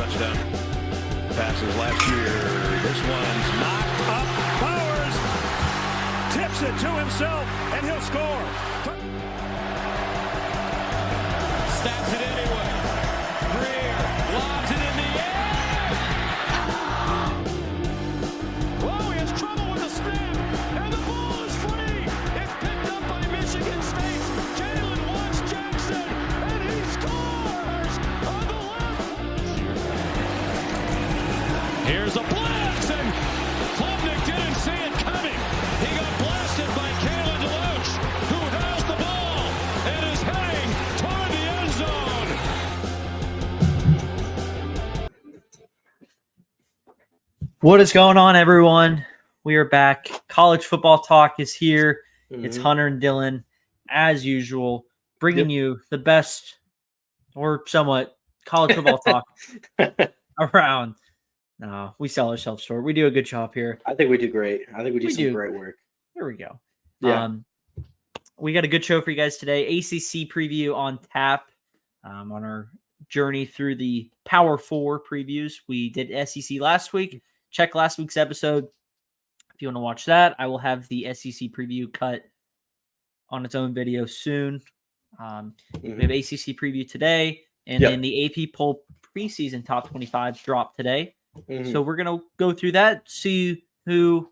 touchdown passes last year. This one's knocked up. Powers tips it to himself, and he'll score. Snaps it anyway. Greer lobs it in the air. Oh, he has trouble with the snap, and the ball is free. It's picked up by Michigan State. Jalen Watts Jackson, and he scores on the left. Here's a blitz, and Klubnik didn't see it coming. He got blasted by Kalen DeLoach, who has the ball and is heading toward the end zone. What is going on, everyone? We are back. College football talk is here. It's Hunter and Dylan, as usual, bringing you the best, or somewhat, college football talk around. No, we sell ourselves short. We do a good job here. I think we do great. I think we do some great work. Here we go. Yeah. We got a good show for you guys today. ACC preview on tap. On our journey through the Power 4 previews. We did SEC last week. Check last week's episode if you want to watch that. I will have the SEC preview cut on its own video soon. We have ACC preview today, and then the AP poll preseason top 25 dropped today. So we're going to go through that, see who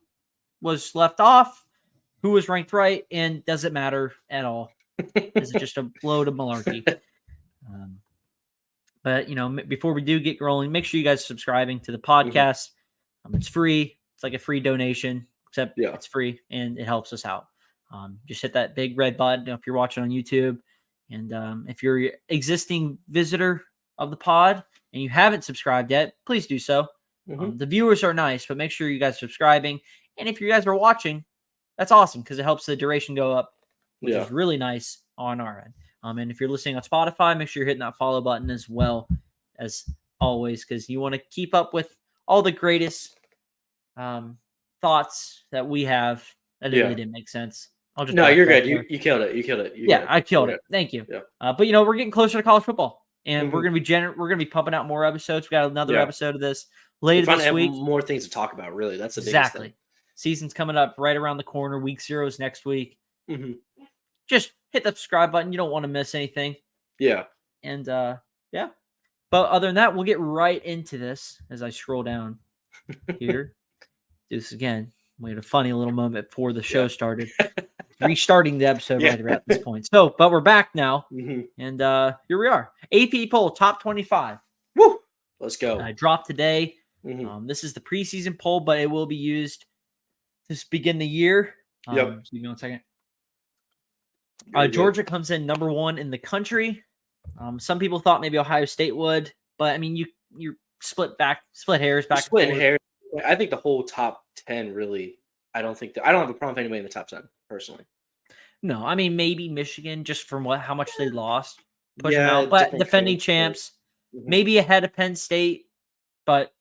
was left off, who was ranked right, and does it matter at all? Is it just a load of malarkey? But, before we do get rolling, make sure you guys are subscribing to the podcast. It's free. It's like a free donation, except it's free, and it helps us out. Just hit that big red button if you're watching on YouTube. And if you're an existing visitor of the pod and you haven't subscribed yet, please do so. The viewers are nice, but make sure you guys are subscribing. And if you guys are watching, that's awesome because it helps the duration go up, which is really nice on our end. And if you're listening on Spotify, make sure you're hitting that follow button as well as always, because you want to keep up with all the greatest thoughts that we have. That really didn't make sense. You're good. You killed it. You killed it. I killed it. Thank you. Yeah. But we're getting closer to college football, and we're gonna be pumping out more episodes. We got another episode of this later this week. More things to talk about. Really, that's the exactly. biggest thing. Season's coming up right around the corner. Week 0 is next week. Just hit the subscribe button. You don't want to miss anything. Yeah. And But other than that, we'll get right into this as I scroll down here. Do this again. We had a funny little moment before the show started. Restarting the episode right at this point. But we're back now. And here we are. AP poll, top 25. Woo! Let's go. Dropped today. This is the preseason poll, but it will be used to begin the year. So give me 1 second. Georgia comes in number 1 in the country. Some people thought maybe Ohio State would, but I mean, you split hairs back. Split hairs. I think the whole top 10 really. I don't have a problem with anybody in the top 10 personally. No, I mean maybe Michigan just from how much they lost, push them out. But defending champs, maybe ahead of Penn State, but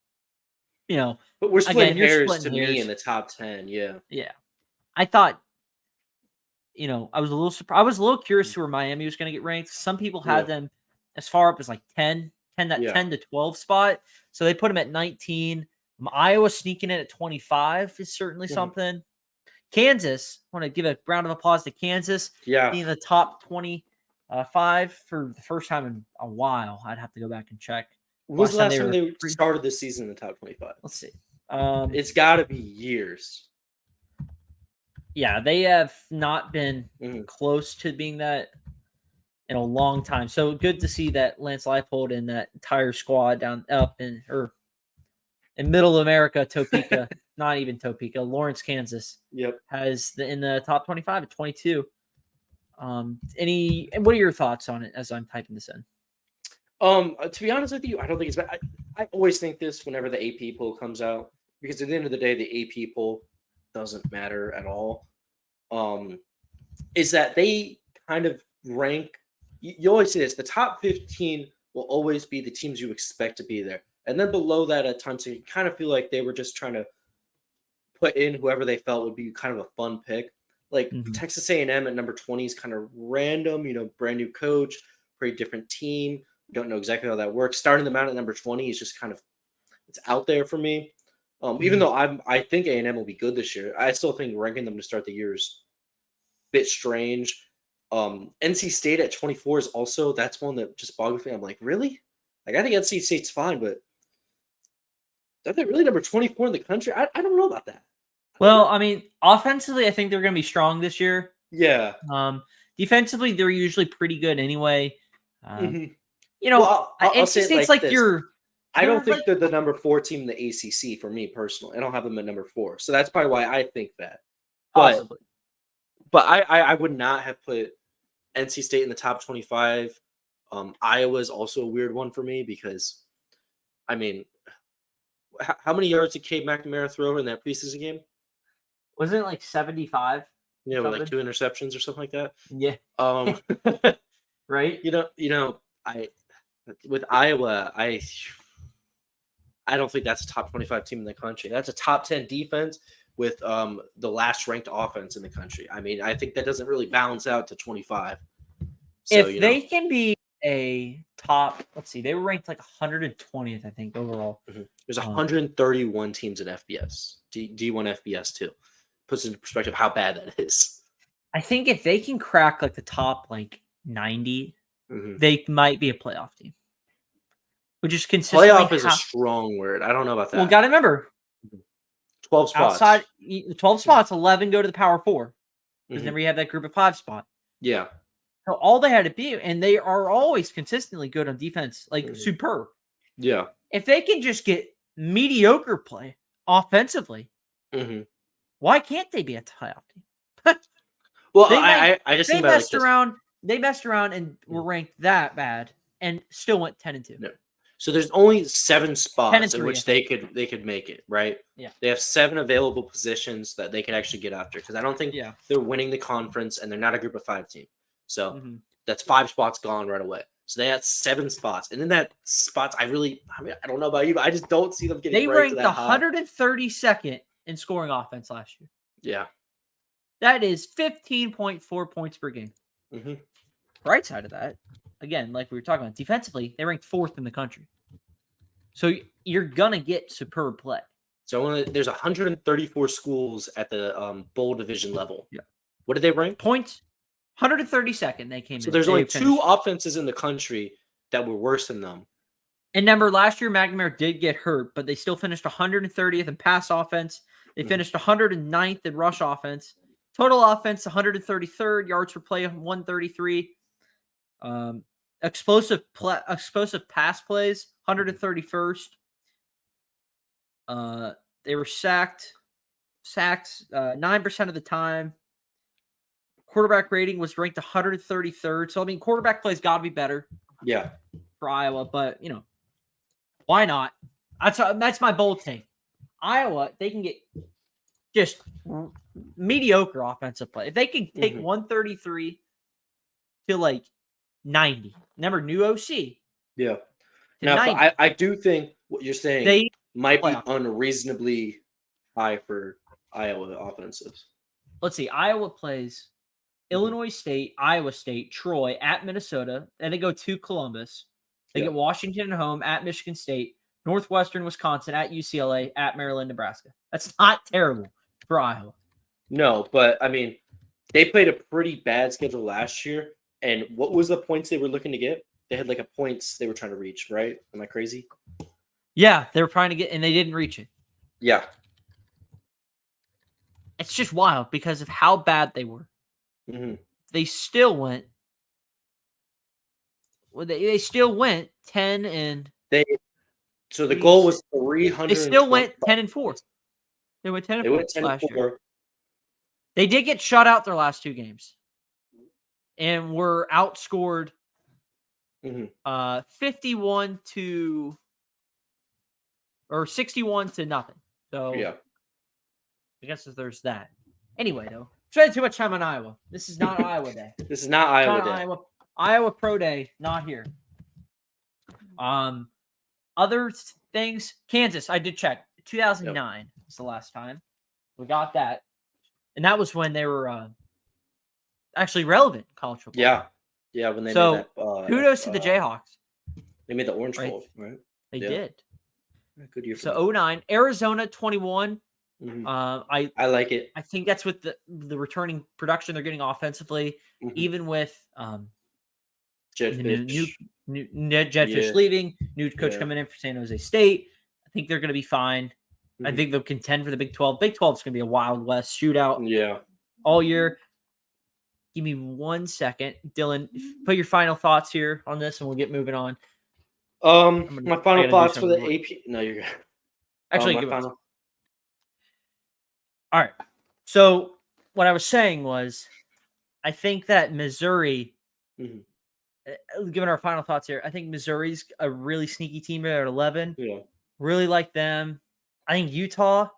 But we're splitting hairs to me in the top 10. Yeah. I thought. I was a little surprised. I was a little curious where Miami was going to get ranked. Some people had them as far up as like 10 to 12 spot. So they put them at 19. Iowa sneaking in at 25 is certainly something. Kansas, I want to give a round of applause to Kansas. Being the top 25 for the first time in a while. I'd have to go back and check. When was the last time they started this season in the top 25? Let's see. It's got to be years. Yeah, they have not been close to being that in a long time. So good to see that Lance Leipold and that entire squad up in Middle America, Topeka, not even Topeka, Lawrence, Kansas. Has in the top 25 at 22. What are your thoughts on it as I'm typing this in? To be honest with you, I don't think it's bad. I always think this whenever the AP poll comes out, because at the end of the day, the AP poll doesn't matter at all. Is that they kind of rank. You always say this: the top 15 will always be the teams you expect to be there, and then below that, at times, you kind of feel like they were just trying to put in whoever they felt would be kind of a fun pick. Like Texas A&M at number 20 is kind of random, brand new coach, pretty different team. Don't know exactly how that works. Starting them out at number 20 is just kind of it's out there for me. Even though I think A&M will be good this year, I still think ranking them to start the year is a bit strange. NC State at 24 is also that's one that just boggles me. I'm like, really? Like I think NC State's fine, but are they really number 24 in the country? I don't know about that. Well, I mean, offensively, I think they're going to be strong this year. Yeah. Defensively, they're usually pretty good anyway. Mhm. You know, Well, I'll NC say it State's like like this. I don't think like- they're the number 4 team in the ACC for me personally. I don't have them at number 4, so that's probably why I think that. possibly. But I would not have put NC State in the top 25. Iowa is also a weird one for me because, I mean, how many yards did Cade McNamara throw in that preseason game? Wasn't it like 75? Yeah, with like something? 2 interceptions or something like that. Yeah. Right? With Iowa, I don't think that's a top 25 team in the country. That's a top 10 defense with the last ranked offense in the country. I mean, I think that doesn't really balance out to 25. So, If they can be a top, let's see, they were ranked like 120th, I think, overall. There's 131 teams in FBS, D1 FBS too. Puts into perspective how bad that is. I think if they can crack like the top like 90, they might be a playoff team. Which is consistently Playoff is a strong word. I don't know about that. Well, got to remember, 12 spots. Outside 12 spots, 11 go to the Power 4. Because then we have that group of 5 spot. Yeah. So all they had to be, and they are always consistently good on defense, like superb. Yeah. If they can just get mediocre play offensively, why can't they be a playoff team? Well, I just they think messed around. They messed around and were ranked that bad, and still went 10-2. No. So there's only 7 spots in 10-3, which they could make it, right? Yeah. They have 7 available positions that they could actually get after because I don't think they're winning the conference and they're not a group of 5 team. So that's 5 spots gone right away. So they had 7 spots, and in that spots, I don't know about you, but I just don't see them getting. They ranked 132nd in scoring offense last year. Yeah, that is 15.4 points per game. Right side of that, again, like we were talking about, defensively, they ranked 4th in the country. So you're gonna get superb play. So there's 134 schools at the bowl division level. Yeah, what did they rank? Points. 132nd they came in. So there's only 2 offenses in the country that were worse than them. And remember, last year McNamara did get hurt, but they still finished 130th in pass offense. They finished 109th in rush offense. Total offense, 133rd. Yards per play, 133. Explosive pass plays, 131st. They were sacked 9% of the time. Quarterback rating was ranked 133rd. So, I mean, quarterback plays got to be better. Yeah. For Iowa, but, why not? That's my bold take. Iowa, they can get just mediocre offensive play. If they can take 133 to like 90, remember, new OC. Yeah. Now, but I do think what you're saying they might be unreasonably high for Iowa offensives. Let's see. Iowa plays Illinois State, Iowa State, Troy, at Minnesota. Then they go to Columbus. They get Washington at home, at Michigan State, Northwestern Wisconsin, at UCLA, at Maryland, Nebraska. That's not terrible for Iowa. No, but I mean, they played a pretty bad schedule last year. And what was the points they were looking to get? They had like a points they were trying to reach, right? Am I crazy? Yeah, they were trying to get, and they didn't reach it. Yeah. It's just wild because of how bad they were. They still went. Well, they still went 10 and. So the goal was 300. They still went 10-4. They went 10-4 last year. They did get shut out their last 2 games, and were outscored 61 to or 61 to nothing. So yeah, I guess there's that. Anyway, though, spending too much time on Iowa. This is not Iowa Day. This is not Iowa Day. Iowa Pro Day, not here. Other things, Kansas, I did check. 2009 was the last time we got that, and that was when they were actually relevant in college football. Yeah, when they so made that. Kudos to the Jayhawks. They made the Orange Right. Bowl, right? They Yeah. did. Good year for So them. 2009, Arizona 21. Mhm. I like it. I think that's with the returning production they're getting offensively, Mhm. even with Jetfish. Jetfish Yeah. leaving, new coach Yeah. coming in for San Jose State. I think they're going to be fine. I Mhm. think they'll contend for the Big 12. Big 12 is going to be a Wild West shootout Yeah. all year. Give me 1 second. Dylan, put your final thoughts here on this and we'll get moving on. My I final gotta do thoughts for the something real AP. No, you're good. Actually, my give us. final. All right. So what I was saying was, I think that Missouri, Mhm. given our final thoughts here, I think Missouri's a really sneaky team at 11. Yeah. Really like them. I think Utah,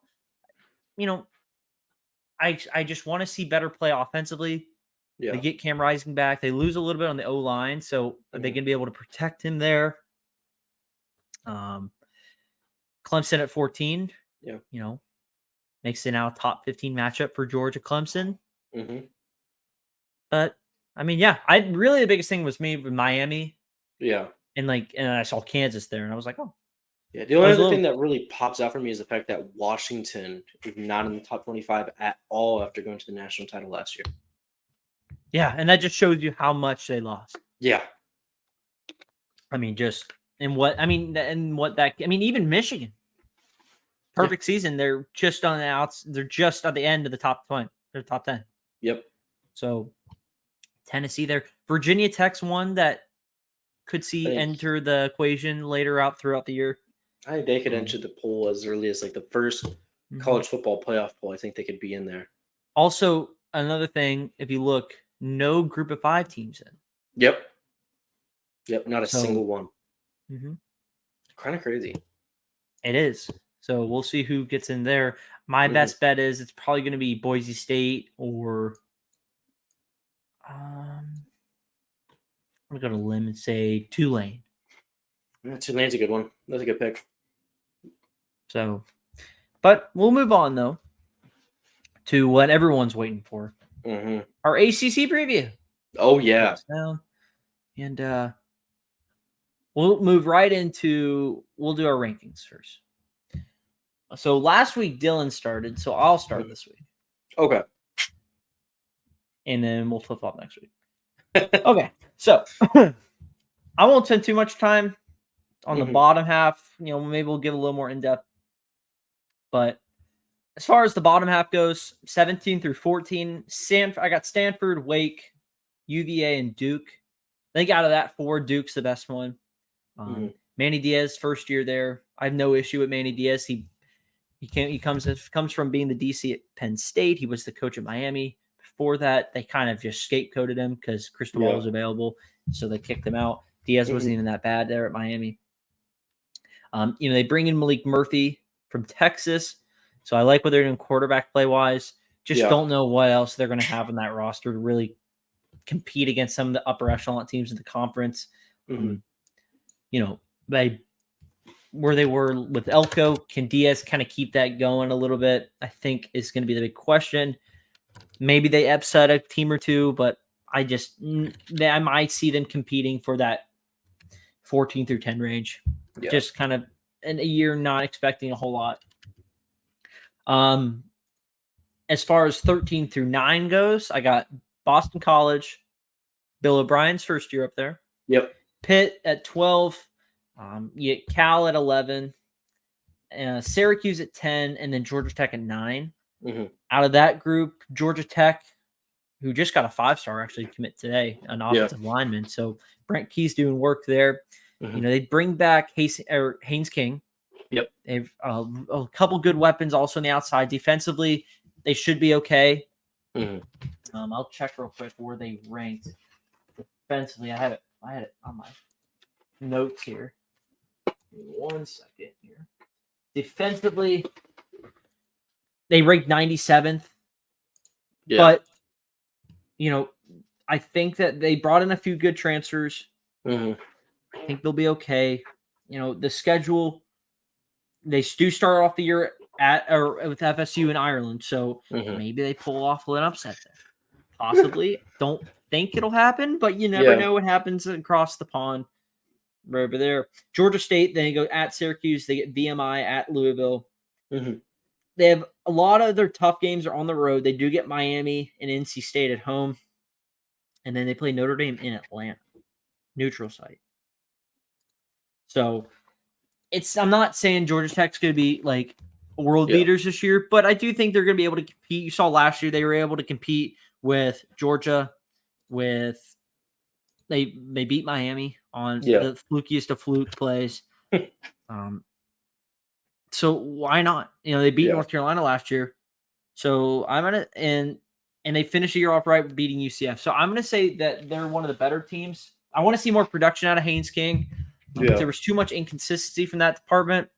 I just want to see better play offensively. Yeah. They get Cam Rising back. They lose a little bit on the O-line, so are they going to be able to protect him there? Clemson at 14. Yeah. Makes it now a top 15 matchup for Georgia Clemson. Mhm. But I mean, yeah, the biggest thing was me with Miami, Yeah. and I saw Kansas there, and I was like, oh, Yeah. The only other thing that really pops out for me is the fact that Washington is not in the top 25 at all after going to the national title last year. yeah, and that just shows you how much they lost. Yeah. I mean, even Michigan, perfect season. They're just on the outs. They're just at the end of the top 20. They're top 10. Yep. So Tennessee there. Virginia Tech's one that could see enter the equation later out throughout the year. I think they could enter the poll as early as like the first college football playoff poll. I think they could be in there. Also, another thing, if you look, no group of 5 teams in. Yep. Not a single one. Kind of crazy. It is. So we'll see who gets in there. My best bet is it's probably going to be Boise State or I'm going to go to limb and say Tulane. Yeah, Tulane's a good one. That's a good pick. So, but we'll move on though to what everyone's waiting for. Our ACC preview. Oh yeah. And we'll move right into. We'll do our rankings first. So last week Dylan started, so I'll start this week. Okay. And then we'll flip flop next week. Okay, so I won't spend too much time on the bottom half. Maybe we'll give a little more in depth. But as far as the bottom half goes, 17 through 14, I got Stanford, Wake, UVA, and Duke. I think out of that 4, Duke's the best one. Manny Diaz, first year there. I have no issue with Manny Diaz. He comes from being the DC at Penn State. He was the coach at Miami. Before that, they kind of just scapegoated him because Cristobal was available, so they kicked him out. Diaz wasn't even that bad there at Miami. They bring in Malik Murphy from Texas, so I like what they're doing quarterback play wise. Just don't know what else they're going to have on that roster to really compete against some of the upper echelon teams in the conference. Where they were with Elko, can Diaz kind of keep that going a little bit? I think is going to be the big question. Maybe they upset a team or two, but I might see them competing for that 14 through 10 range. Yeah. Just kind of in a year, not expecting a whole lot. As far as 13 through 9 goes, I got Boston College, Bill O'Brien's first year up there. Yep. Pitt at 12. You get Cal at 11, Syracuse at 10, and then Georgia Tech at 9. Out of that group, Georgia Tech, who just got a 5-star actually commit today, an offensive lineman. So Brent Key's doing work there. They bring back Haynes King. Yep. They've a couple good weapons also on the outside. Defensively, they should be okay. I'll check real quick where they ranked defensively. I had it on my notes here. 1 second here. Defensively, they ranked 97th. Yeah. But, I think that they brought in a few good transfers. I think they'll be okay. The schedule, they do start off the year with FSU in Ireland. So maybe they pull off an upset there. Possibly. Don't think it'll happen, but you never know what happens across the pond. right over there. Georgia State, then they go at Syracuse. They get VMI at Louisville. Mm-hmm. They have a lot of their tough games are on the road. They do get Miami and NC State at home. And then they play Notre Dame in Atlanta. Neutral site. So I'm not saying Georgia Tech's going to be like world beaters this year, but I do think they're going to be able to compete. You saw last year they were able to compete with Georgia. They beat Miami on the flukiest of fluke plays. So why not? They beat North Carolina last year. So I'm gonna and they finished the year off right beating UCF. So I'm gonna say that they're one of the better teams. I want to see more production out of Haynes King. There was too much inconsistency from that department.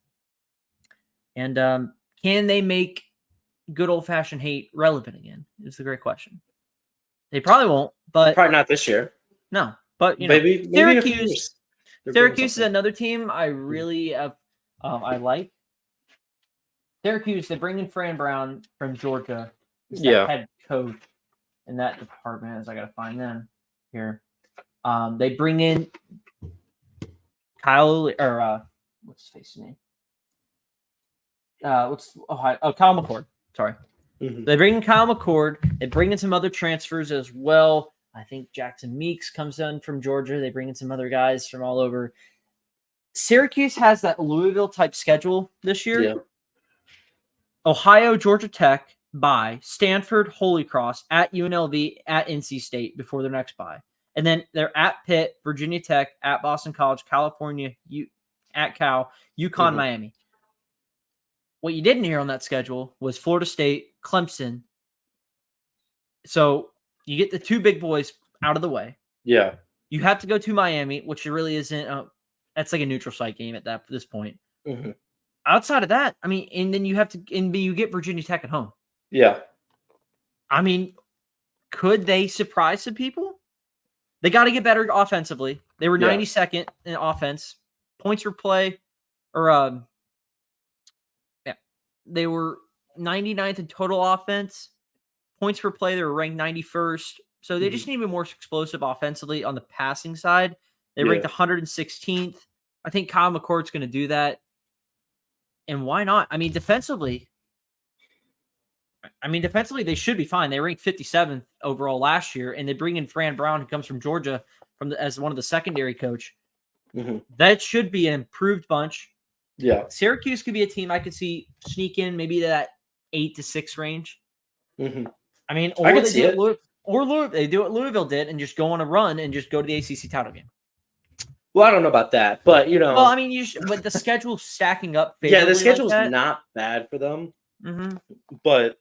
And can they make good old-fashioned hate relevant again? Is the great question. They probably won't, but probably not this year. No, but maybe Syracuse is another team I really have. I like Syracuse. They bring in Fran Brown from Georgia. He's the head coach in that department. As I gotta find them here. They bring in Kyle what's his face name? Kyle McCord. Sorry. Mm-hmm. They bring in Kyle McCord. They bring in some other transfers as well. I think Jackson Meeks comes in from Georgia. They bring in some other guys from all over. Syracuse has that Louisville type schedule this year. Yeah. Ohio, Georgia Tech, bye. Stanford, Holy Cross, at UNLV, at NC State before their next bye. And then they're at Pitt, Virginia Tech, at Boston College, California, at Cal, UConn, Miami. What you didn't hear on that schedule was Florida State, Clemson. So you get the two big boys out of the way. Yeah. You have to go to Miami, which really isn't. That's like a neutral site game at this point. Mm-hmm. Outside of that, I mean, and then you have to, you get Virginia Tech at home. Yeah. I mean, could they surprise some people? They got to get better offensively. They were 92nd in offense. Points per play, they were 99th in total offense. Points per play, they were ranked 91st. So they just need to be more explosive offensively on the passing side. They ranked 116th. I think Kyle McCord's going to do that. And why not? I mean, defensively, they should be fine. They ranked 57th overall last year, and they bring in Fran Brown, who comes from Georgia, as one of the secondary coach. Mm-hmm. That should be an improved bunch. Yeah. Syracuse could be a team I could see sneak in maybe to that 8-6 range. Mm-hmm. I mean, or they do what Louisville did and just go on a run and just go to the ACC title game. Well, I don't know about that, but Well, I mean, but the schedule's stacking up. Yeah, the schedule's not bad for them. Mm-hmm. But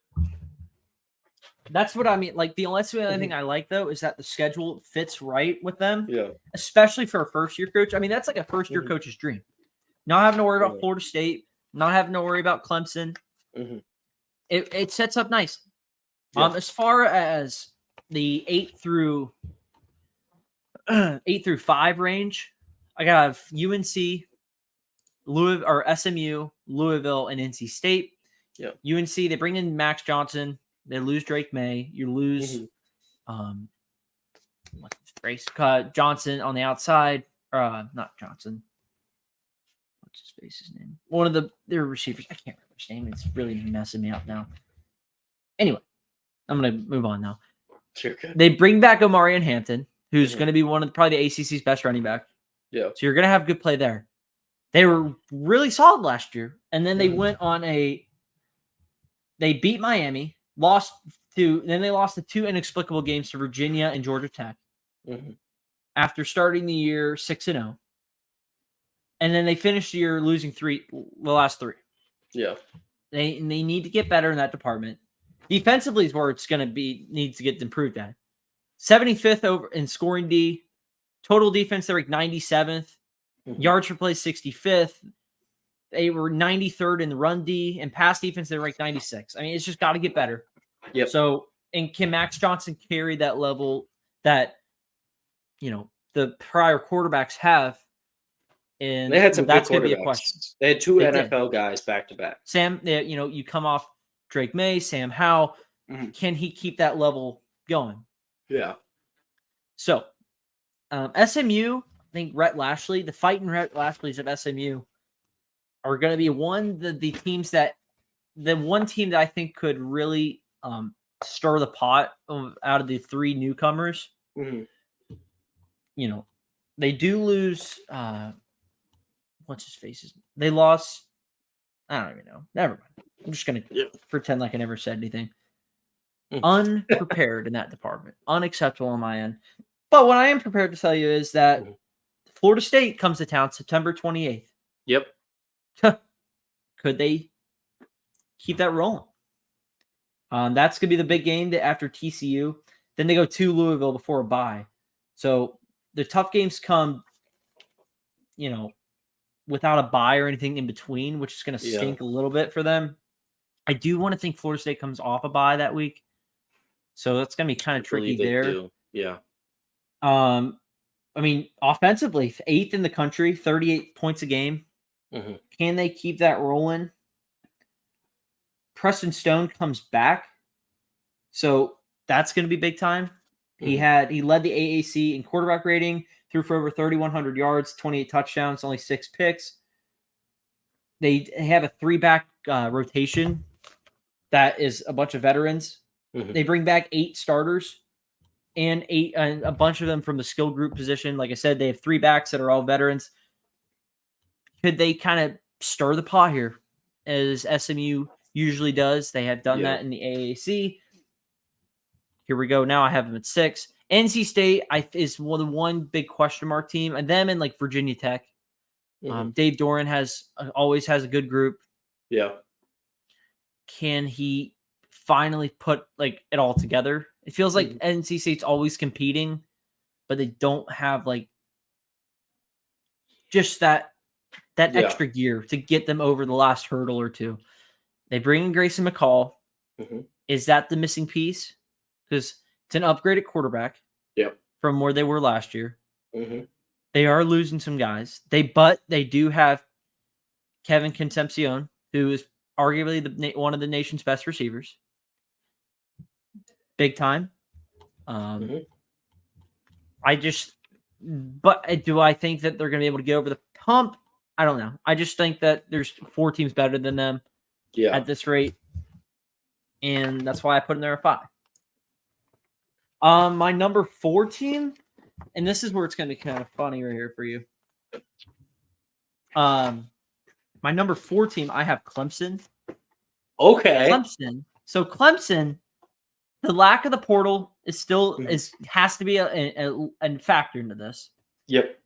that's what I mean. Like the only thing I like though is that the schedule fits right with them. Yeah. Especially for a first-year coach. I mean, that's like a first-year coach's dream. Not having to worry about Florida State. Not having to worry about Clemson. Mm-hmm. It sets up nice. Yeah. As far as the 8 through 5 range, I got UNC, Louisville or SMU, Louisville, and NC State. Yeah. UNC, they bring in Max Johnson. They lose Drake May. You lose Johnson on the outside. Not Johnson. What's his face's name? One of their receivers. I can't remember his name. It's really messing me up now. Anyway, I'm going to move on now. Sure. They bring back Omarion Hampton, who's going to be one of probably the ACC's best running back. Yeah. So you're going to have good play there. They were really solid last year. And then they went on they beat Miami, then they lost the 2 inexplicable games to Virginia and Georgia Tech after starting the year 6-0. And then they finished the year losing the last 3. Yeah. They need to get better in that department. Defensively is where it's going to needs to get improved at. 75th over in scoring D. Total defense, they're like 97th. Yards per play, 65th. They were 93rd in the run D. And pass defense, they're like 96. I mean, it's just got to get better. Yep. So, and can Max Johnson carry that level that, the prior quarterbacks have? And they had some that's going to be a question. They had 2 NFL guys back to back. Sam, you come off Drake May, Sam Howell. Can he keep that level going? Yeah. So, SMU, think Rhett Lashley, the fighting Rhett Lashleys of SMU, are going to be the teams that the one team that I think could really stir the pot out of the three newcomers. Mhm. You know, they do lose. What's his face? They lost. I don't even know. Never mind. I'm just going to pretend like I never said anything. Unprepared in that department. Unacceptable on my end. But what I am prepared to tell you is that Florida State comes to town September 28th. Yep. Could they keep that rolling? That's going to be the big game after TCU. Then they go to Louisville before a bye. So the tough games come, without a bye or anything in between, which is going to stink a little bit for them. I do want to think Florida State comes off a bye that week. So that's going to be kind of tricky there. Yeah. I mean, offensively, 8th in the country, 38 points a game. Mm-hmm. Can they keep that rolling? Preston Stone comes back. So that's going to be big time. Mm-hmm. He led the AAC in quarterback rating, threw for over 3,100 yards, 28 touchdowns, only 6 picks. They have a 3-back rotation that is a bunch of veterans. Mm-hmm. They bring back 8 starters and a bunch of them from the skill group position. Like I said, they have 3 backs that are all veterans. Could they kind of stir the pot here, as SMU usually does? They have done that in the AAC. Here we go. Now I have them at 6. NC State is one big question mark team, and them and like Virginia Tech. Mm-hmm. Dave Doran always has a good group. Yeah. Can he finally put like it all together? It feels like NC State's always competing, but they don't have like just that extra gear to get them over the last hurdle or two. They bring in Grayson McCall. Mm-hmm. Is that the missing piece? Because it's an upgraded quarterback from where they were last year. Mm-hmm. They are losing some guys. But they do have Kevin Concepcion, who is arguably one of the nation's best receivers. Big time. Do I think that they're going to be able to get over the hump? I don't know. I just think that there's 4 teams better than them at this rate. And that's why I put them there at 5. My number 4 team, and this is where it's going to be kind of funny right here for you. My number 4 team, I have Clemson. Okay. Clemson. So Clemson, the lack of the portal is still has to be a factor into this. Yep.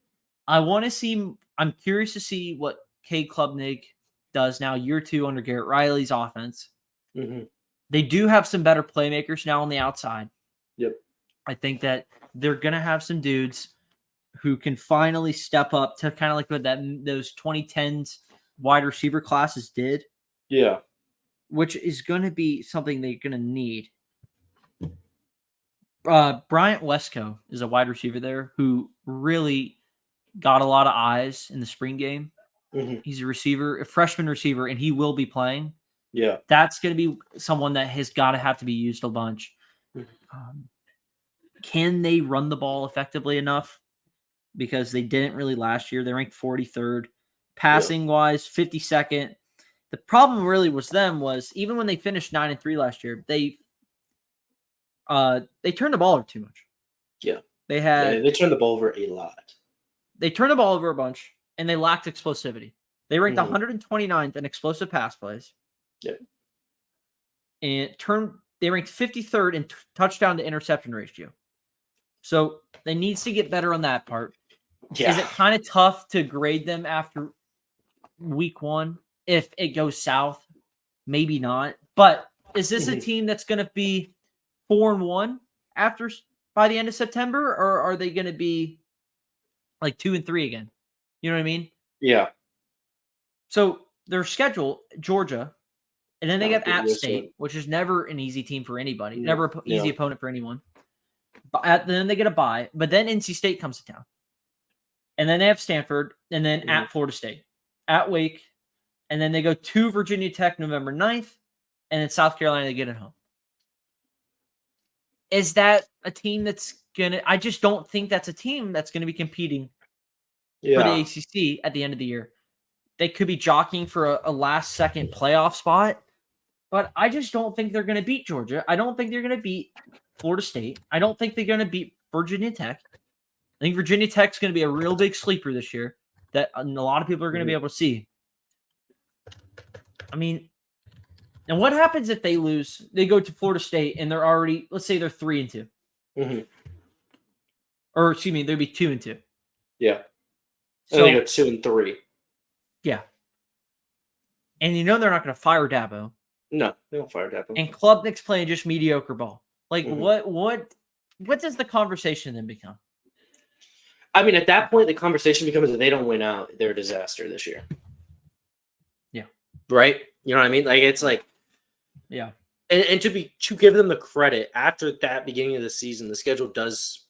I'm curious to see what Cade Klubnik does now, year 2 under Garrett Riley's offense. Mm-hmm. They do have some better playmakers now on the outside. Yep. I think that they're going to have some dudes who can finally step up to kind of like what those 2010s wide receiver classes did. Yeah. Which is going to be something they're going to need. Bryant Wesco is a wide receiver there who really got a lot of eyes in the spring game. Mm-hmm. He's a freshman receiver, and he will be playing. Yeah. That's going to be someone that has got to have to be used a bunch. Mm-hmm. Can they run the ball effectively enough? Because they didn't really last year. They ranked 43rd. Passing-wise, 52nd. The problem really was even when they finished 9-3 last year, they turned the ball over too much. Yeah. They turned the ball over a lot. They turned the ball over a bunch, and they lacked explosivity. They ranked 129th in explosive pass plays. Yeah. And they ranked 53rd in touchdown to interception ratio. So they needs to get better on that part. Yeah. Is it kind of tough to grade them after week 1? If it goes south, maybe not. But is this a team that's going to be 4-1 by the end of September, or are they going to be like 2-3 again? You know what I mean? Yeah. So their schedule, Georgia, and then they get App State, which is never an easy team for anybody, never an easy opponent for anyone. But then they get a bye, but then NC State comes to town, and then they have Stanford, and then at Florida State, at Wake. And then they go to Virginia Tech November 9th, and then South Carolina, they get at home. Is that a team that's going to – I just don't think that's a team that's going to be competing for the ACC at the end of the year. They could be jockeying for a last-second playoff spot, but I just don't think they're going to beat Georgia. I don't think they're going to beat Florida State. I don't think they're going to beat Virginia Tech. I think Virginia Tech's going to be a real big sleeper this year that a lot of people are going to be able to see. I mean, and what happens if they lose? They go to Florida State and they're already, let's say they're 3-2. Or excuse me, they'd be 2-2. Yeah. So they go 2-3. Yeah. And they're not going to fire Dabo. No, they don't fire Dabo. And Klubnik's playing just mediocre ball. Like what does the conversation then become? I mean, at that point, the conversation becomes if they don't win out, they're a disaster this year. Yeah. Right? You know what I mean? Like it's like, yeah. And to give them the credit after that beginning of the season, the schedule does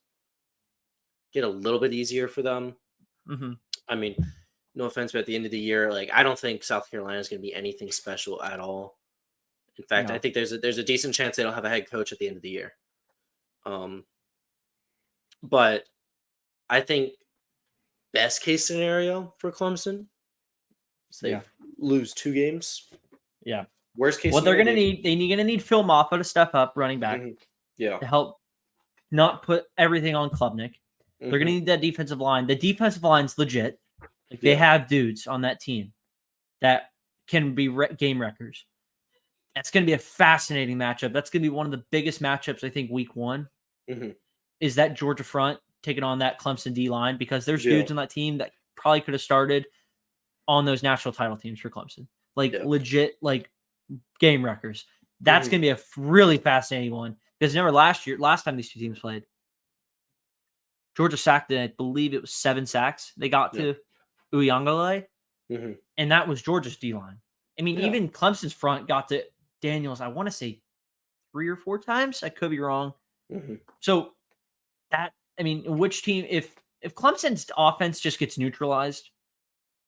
get a little bit easier for them. I mean, no offense, but at the end of the year, like I don't think South Carolina is going to be anything special at all. In fact, I think there's a decent chance they don't have a head coach at the end of the year. But I think best case scenario for Clemson is they lose 2 games. Yeah. Worst case. What they're going to need, they're going to need Phil Moffitt to step up, running back. Yeah. To help not put everything on Klubnik. They're going to need that defensive line. The defensive line's legit. Like they have dudes on that team that can be game wreckers. That's going to be a fascinating matchup. That's going to be one of the biggest matchups, I think, week 1. Is that Georgia front taking on that Clemson D line, because there's dudes on that team that probably could have started on those national title teams for Clemson. Like legit, like game wreckers. That's going to be a really fascinating one. Because remember last time these two teams played, Georgia sacked it, I believe it was 7 sacks. They got to Uyangale, and that was Georgia's D-line. I mean, even Clemson's front got to Daniels, I want to say 3 or 4 times. I could be wrong. So that, I mean, which team, if Clemson's offense just gets neutralized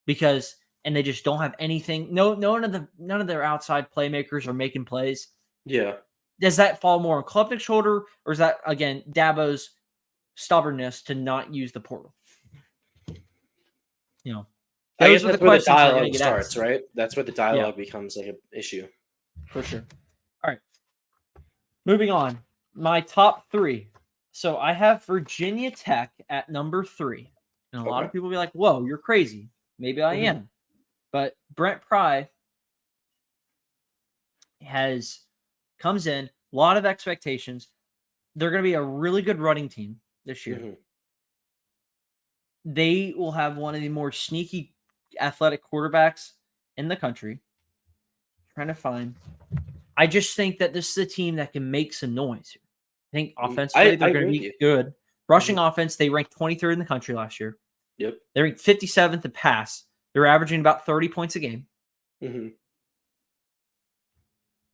and they just don't have anything, none of their outside playmakers are making plays. Yeah. Does that fall more on Klubnik's shoulder, or is that, again, Dabo's stubbornness to not use the portal? I guess that's where the dialogue starts, right? That's where the dialogue becomes like an issue. For sure. All right. Moving on. My top 3. So I have Virginia Tech at number 3. And a lot of people will be like, whoa, you're crazy. Maybe I am. But Brent Pry comes in, a lot of expectations. They're going to be a really good running team this year. They will have one of the more sneaky athletic quarterbacks in the country. I just think that this is a team that can make some noise. I think offensively they're going to be good. Rushing offense, they ranked 23rd in the country last year. Yep. They ranked 57th in pass. They're averaging about 30 points a game.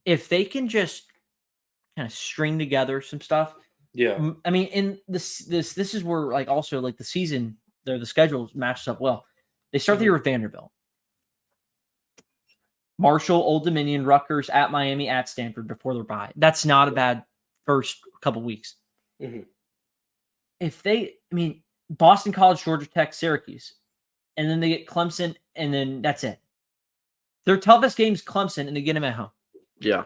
If they can just kind of string together some stuff. Yeah. I mean, in this is where like also like the season there, the schedule matches up well. They start the year with Vanderbilt, Marshall, Old Dominion, Rutgers, at Miami, at Stanford before their bye. That's not a bad first couple weeks. Boston College, Georgia Tech, Syracuse, and then they get Clemson, and then that's it. Their toughest game's Clemson, and they get them at home. Yeah.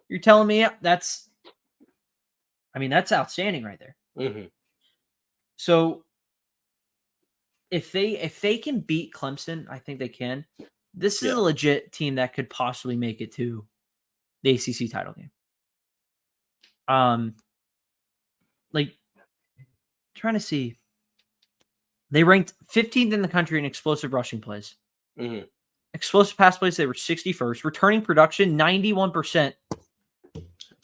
You're telling me that's outstanding right there. So if they can beat Clemson, I think they can. This is a legit team that could possibly make it to the ACC title game. Trying to see. They ranked 15th in the country in explosive rushing plays. Explosive pass plays, they were 61st. Returning production, 91%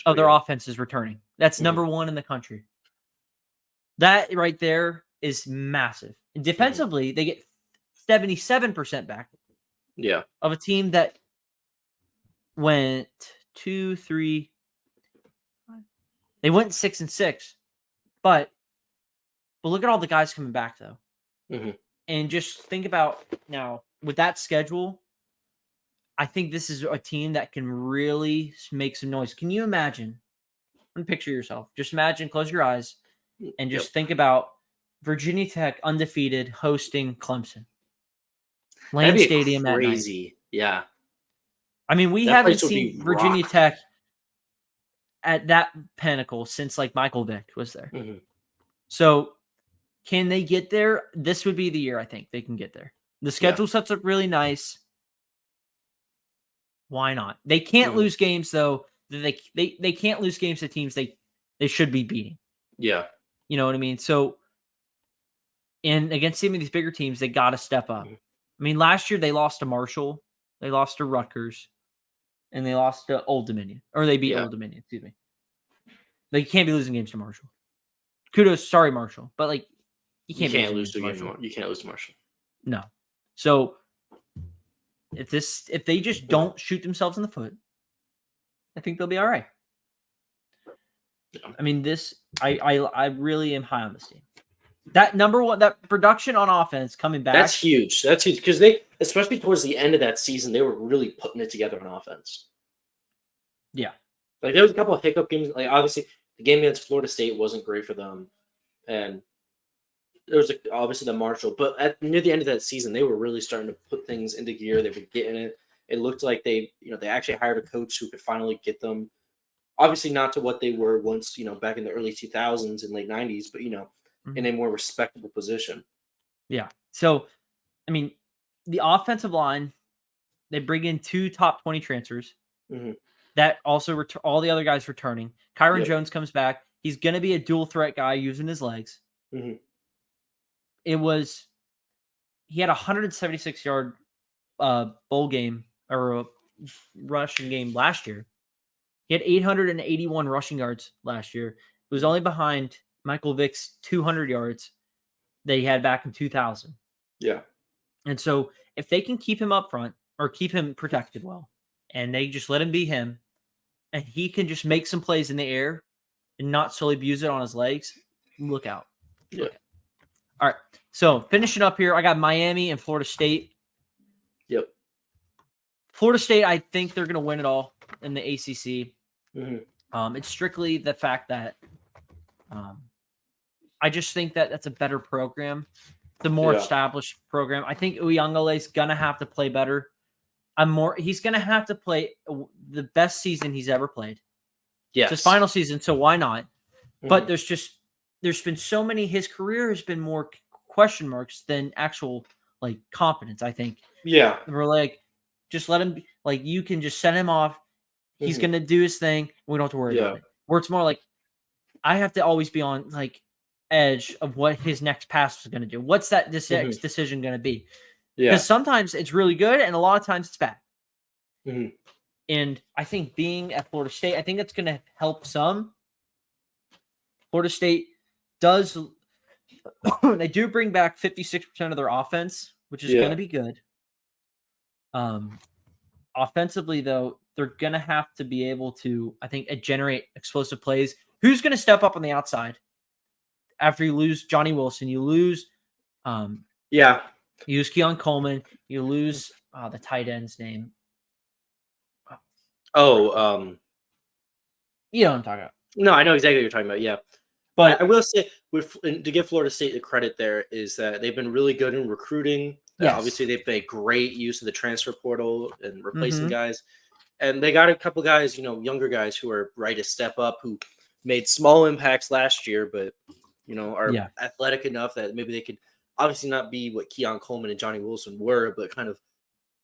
of their offense is returning. That's number 1 in the country. That right there is massive. And defensively, they get 77% back. Yeah. Of a team that went 2, 3. They went 6-6. But look at all the guys coming back, though. And just think about now, with that schedule, I think this is a team that can really make some noise. Can you imagine? And picture yourself. Just imagine, close your eyes, and just think about Virginia Tech undefeated hosting Clemson. That'd Lane be Stadium at night. crazy. Yeah. I mean, we That haven't place would seen be Virginia rocked. Tech at that pinnacle since like Michael Vick was there. Mm-hmm. So can they get there? This would be the year I think they can get there. The schedule sets up really nice. Why not? They can't lose games though. They can't lose games to teams they should be beating. Yeah. You know what I mean? So and against some of these bigger teams, they got to step up. I mean, last year they lost to Marshall, they lost to Rutgers, and they lost to Old Dominion. Or they beat Old Dominion, excuse me. They can't be losing games to Marshall. Kudos, sorry, Marshall. But like you can't lose to Marshall. You can't lose to Marshall. No. So if they just don't shoot themselves in the foot, I think they'll be all right. I mean, I really am high on this team. That number one, that production on offense coming back. That's huge. That's huge because they, especially towards the end of that season, they were really putting it together on offense. Yeah. Like there was a couple of hiccup games. Like obviously the game against Florida State wasn't great for them, and there was obviously the Marshall. But near the end of that season, they were really starting to put things into gear. They were getting it. It looked like they actually hired a coach who could finally get them. Obviously, not to what they were once, back in the early 2000s and late 90s, but in a more respectable position. Yeah. So, I mean, the offensive line, they bring in 2 top 20 transfers. Mm-hmm. That also all the other guys returning. Kyron Jones comes back. He's going to be a dual threat guy using his legs. Mm-hmm. He had a 176-yard bowl game or a rushing game last year. He had 881 rushing yards last year. It was only behind Michael Vick's 200 yards that he had back in 2000. Yeah. And so if they can keep him up front or keep him protected well, and they just let him be him, and he can just make some plays in the air and not solely abuse it on his legs, look out. Yeah. All right. So finishing up here, I got Miami and Florida State. Yep. Florida State, I think they're going to win it all in the ACC. Mm-hmm. It's strictly the fact that I just think that that's a better program, the more established program. I think Uyunglele is going to have to play better. He's going to have to play the best season he's ever played. Yes. It's his final season, so why not? Mm-hmm. But there's been so many, his career has been more question marks than actual like competence, I think. Yeah. We're like, just let him be, like, you can just send him off. He's going to do his thing. We don't have to worry about it. Where it's more like, I have to always be on like edge of what his next pass is going to do. What's that next decision going to be? Yeah. Because sometimes it's really good and a lot of times it's bad. Mm-hmm. And I think being at Florida State, I think that's going to help some. Florida State does, they do bring back 56% of their offense, which is going to be good. Offensively, though, they're going to have to be able to, I think, generate explosive plays. Who's going to step up on the outside? After you lose Johnny Wilson, you lose you lose Keon Coleman, you lose the tight end's name. You know what I'm talking about. No, I know exactly what you're talking about. Yeah. But I will say, to give Florida State the credit there, is that they've been really good in recruiting. Yes. Obviously, they've made great use of the transfer portal and replacing guys. And they got a couple guys, younger guys who are ready to step up, who made small impacts last year, but, are athletic enough that maybe they could obviously not be what Keon Coleman and Johnny Wilson were, but kind of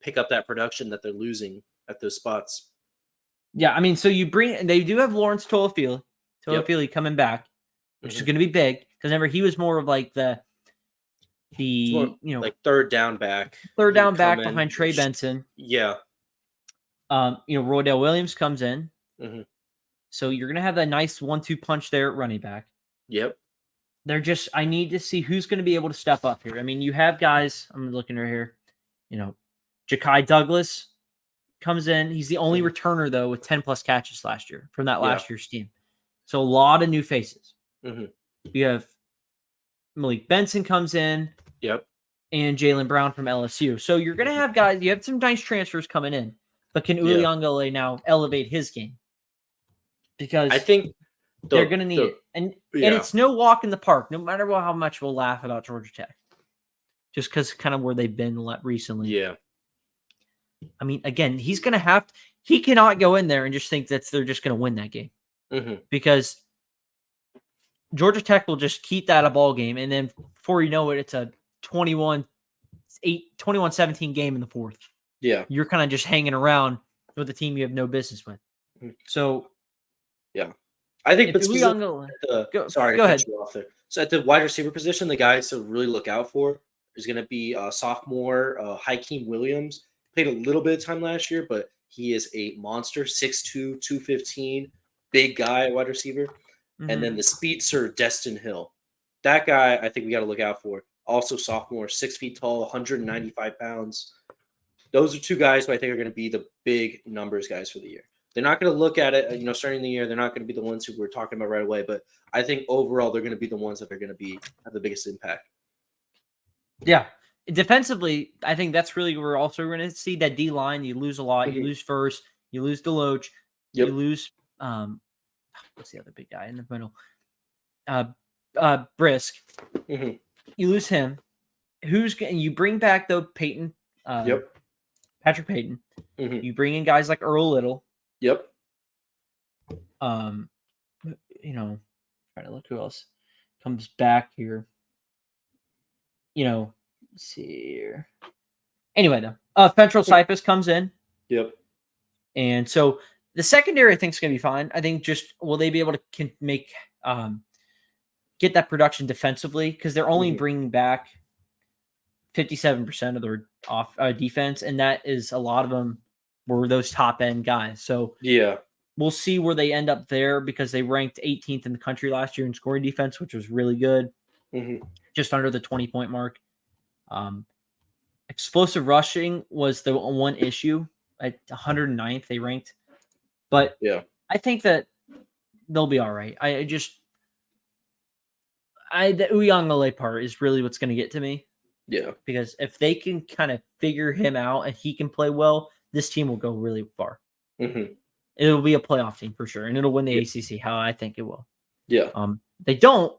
pick up that production that they're losing at those spots. Yeah, I mean, so they do have Lawrence Toafili coming back, which is going to be big because remember he was more of like the like third down back behind Trey Benson. Yeah. Roydell Williams comes in. Mm-hmm. So you're going to have that nice 1-2 punch there at running back. Yep. I need to see who's going to be able to step up here. I mean, you have guys, I'm looking right here, Ja'Kai Douglas comes in. He's the only returner, though, with 10-plus catches last year from that last year's team. So a lot of new faces. Mm-hmm. You have Malik Benson comes in. Yep. And Jalen Brown from LSU. So you're going to have guys, you have some nice transfers coming in. But can Uyunglele now elevate his game? Because I think They're going to need it. And it's no walk in the park, no matter how much we'll laugh about Georgia Tech. Just because kind of where they've been recently. Yeah. I mean, again, he cannot go in there and just think that they're just going to win that game. Because Georgia Tech will just keep that a ball game. And then before you know it, it's a 21-17 game in the fourth. Yeah. You're kind of just hanging around with a team you have no business with. So, yeah. I think go ahead. So at the wide receiver position, the guys to really look out for is going to be sophomore Hakeem Williams. Played a little bit of time last year, but he is a monster, 6'2", 215, big guy, wide receiver. And then the speedster, Destin Hill. That guy, I think we got to look out for. Also sophomore, 6 feet tall, 195 pounds. Those are two guys who I think are going to be the big numbers guys for the year. They're not going to look at it, starting the year. They're not going to be the ones who we're talking about right away. But I think overall, they're going to be the ones that are going to have the biggest impact. Yeah. Defensively, I think that's really where we're also going to see that D line. You lose a lot. You lose First. You lose Deloach. Yep. You lose what's the other big guy in the middle? Brisk. You lose him. You bring back though Peyton. Patrick Peyton. You bring in guys like Earl Little. Yep. Trying to look who else comes back here. Let's see here. Anyway, though, Fentrell Cyphus comes in. Yep. And so the secondary, I think, is going to be fine. I think just will they be able to get that production defensively because they're only bringing back 57% of their defense, and that is a lot of them were those top end guys. So yeah, we'll see where they end up there because they ranked 18th in the country last year in scoring defense, which was really good, just under the 20-point mark. Explosive rushing was the one issue at 109th they ranked, but I think that they'll be all right. The Uyunglele part is really what's going to get to me. Yeah, because if they can kind of figure him out and he can play well, this team will go really far. It'll be a playoff team for sure, and it'll win the ACC. How I think it will. Yeah. They don't,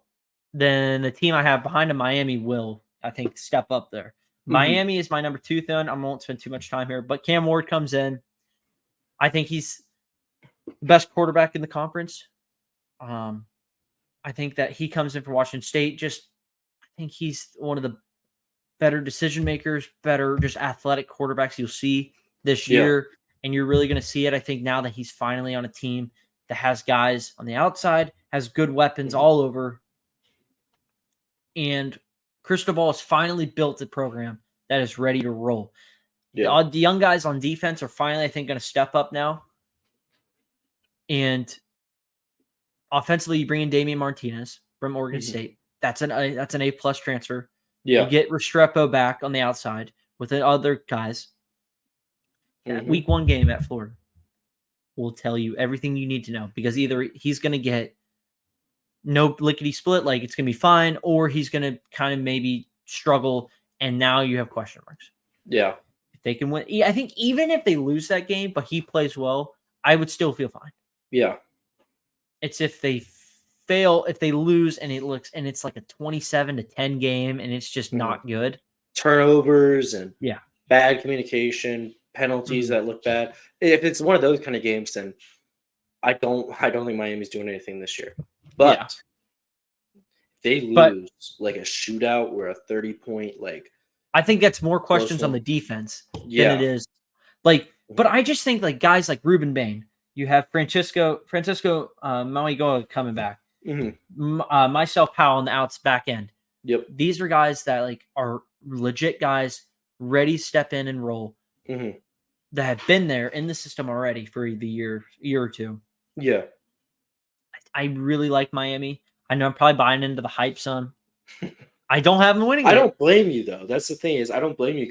then the team I have behind them, Miami, will I think step up there. Miami is my number 2 then. I won't spend too much time here, but Cam Ward comes in. I think he's the best quarterback in the conference. I think that he comes in for Washington State. I think he's one of the better decision makers, better just athletic quarterbacks you'll see this year. And you're really going to see it, I think, now that he's finally on a team that has guys on the outside, has good weapons all over. And Cristobal has finally built a program that is ready to roll. The young guys on defense are finally, I think, going to step up now. And offensively, you bring in Damian Martinez from Oregon State. That's an A+ transfer. You get Restrepo back on the outside with the other guys. That week 1 game at Florida will tell you everything you need to know because either he's going to get no lickety split, like it's going to be fine, or he's going to kind of maybe struggle, and now you have question marks. Yeah. If they can win, I think even if they lose that game, but he plays well, I would still feel fine. Yeah. It's if they fail, if they lose and it's like a 27-10 game and it's just not good. Turnovers and bad communication, penalties that look bad. If it's one of those kind of games, then I don't think Miami's doing anything this year. But they lose like a shootout or a 30-point, I think that's more questions on the defense than it is. But I just think guys like Ruben Bain, you have Francisco Mauigoa coming back. Myself Powell on the back end. Yep. These are guys that are legit guys ready to step in and roll that have been there in the system already for the year or two. Yeah. I really like Miami. I know I'm probably buying into the hype some. I don't have them winning. I don't blame you though. That's the thing is I don't blame you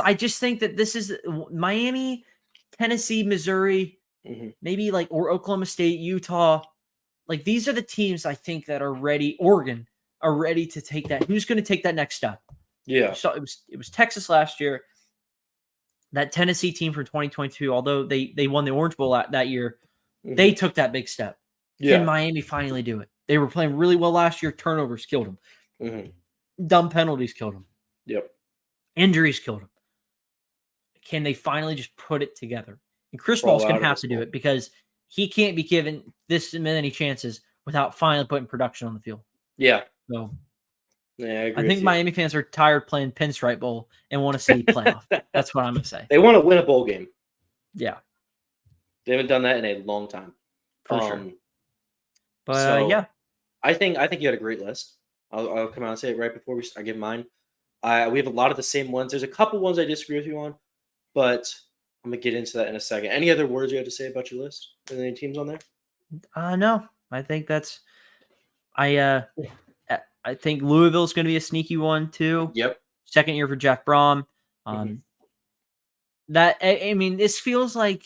I just think that this is Miami, Tennessee, Missouri, maybe or Oklahoma State, Utah. These are the teams I think that are ready. Oregon are ready to take that. Who's going to take that next step? Yeah. So it was Texas last year. That Tennessee team from 2022, although they won the Orange Bowl that year, they took that big step. Can Miami finally do it? They were playing really well last year. Turnovers killed them. Dumb penalties killed them. Yep. Injuries killed them. Can they finally just put it together? And Chris Crawl Paul's going out to of have this to do hole. it because he can't be given this many chances without finally putting production on the field. Yeah. So Yeah, I agree. I think with you. Miami fans are tired playing Pinstripe Bowl and want to see playoff. That's what I'm going to say. They want to win a bowl game. Yeah, They haven't done that in a long time. for sure. But So yeah, I think you had a great list. I'll come out and say it right before I give mine. We have a lot of the same ones. There's a couple ones I disagree with you on, but I'm gonna get into that in a second. Any other words you have to say about your list? Are there any teams on there? no, I think that's I think Louisville's going to be a sneaky one too. Yep. Second year for Jeff Brom. That I mean, this feels like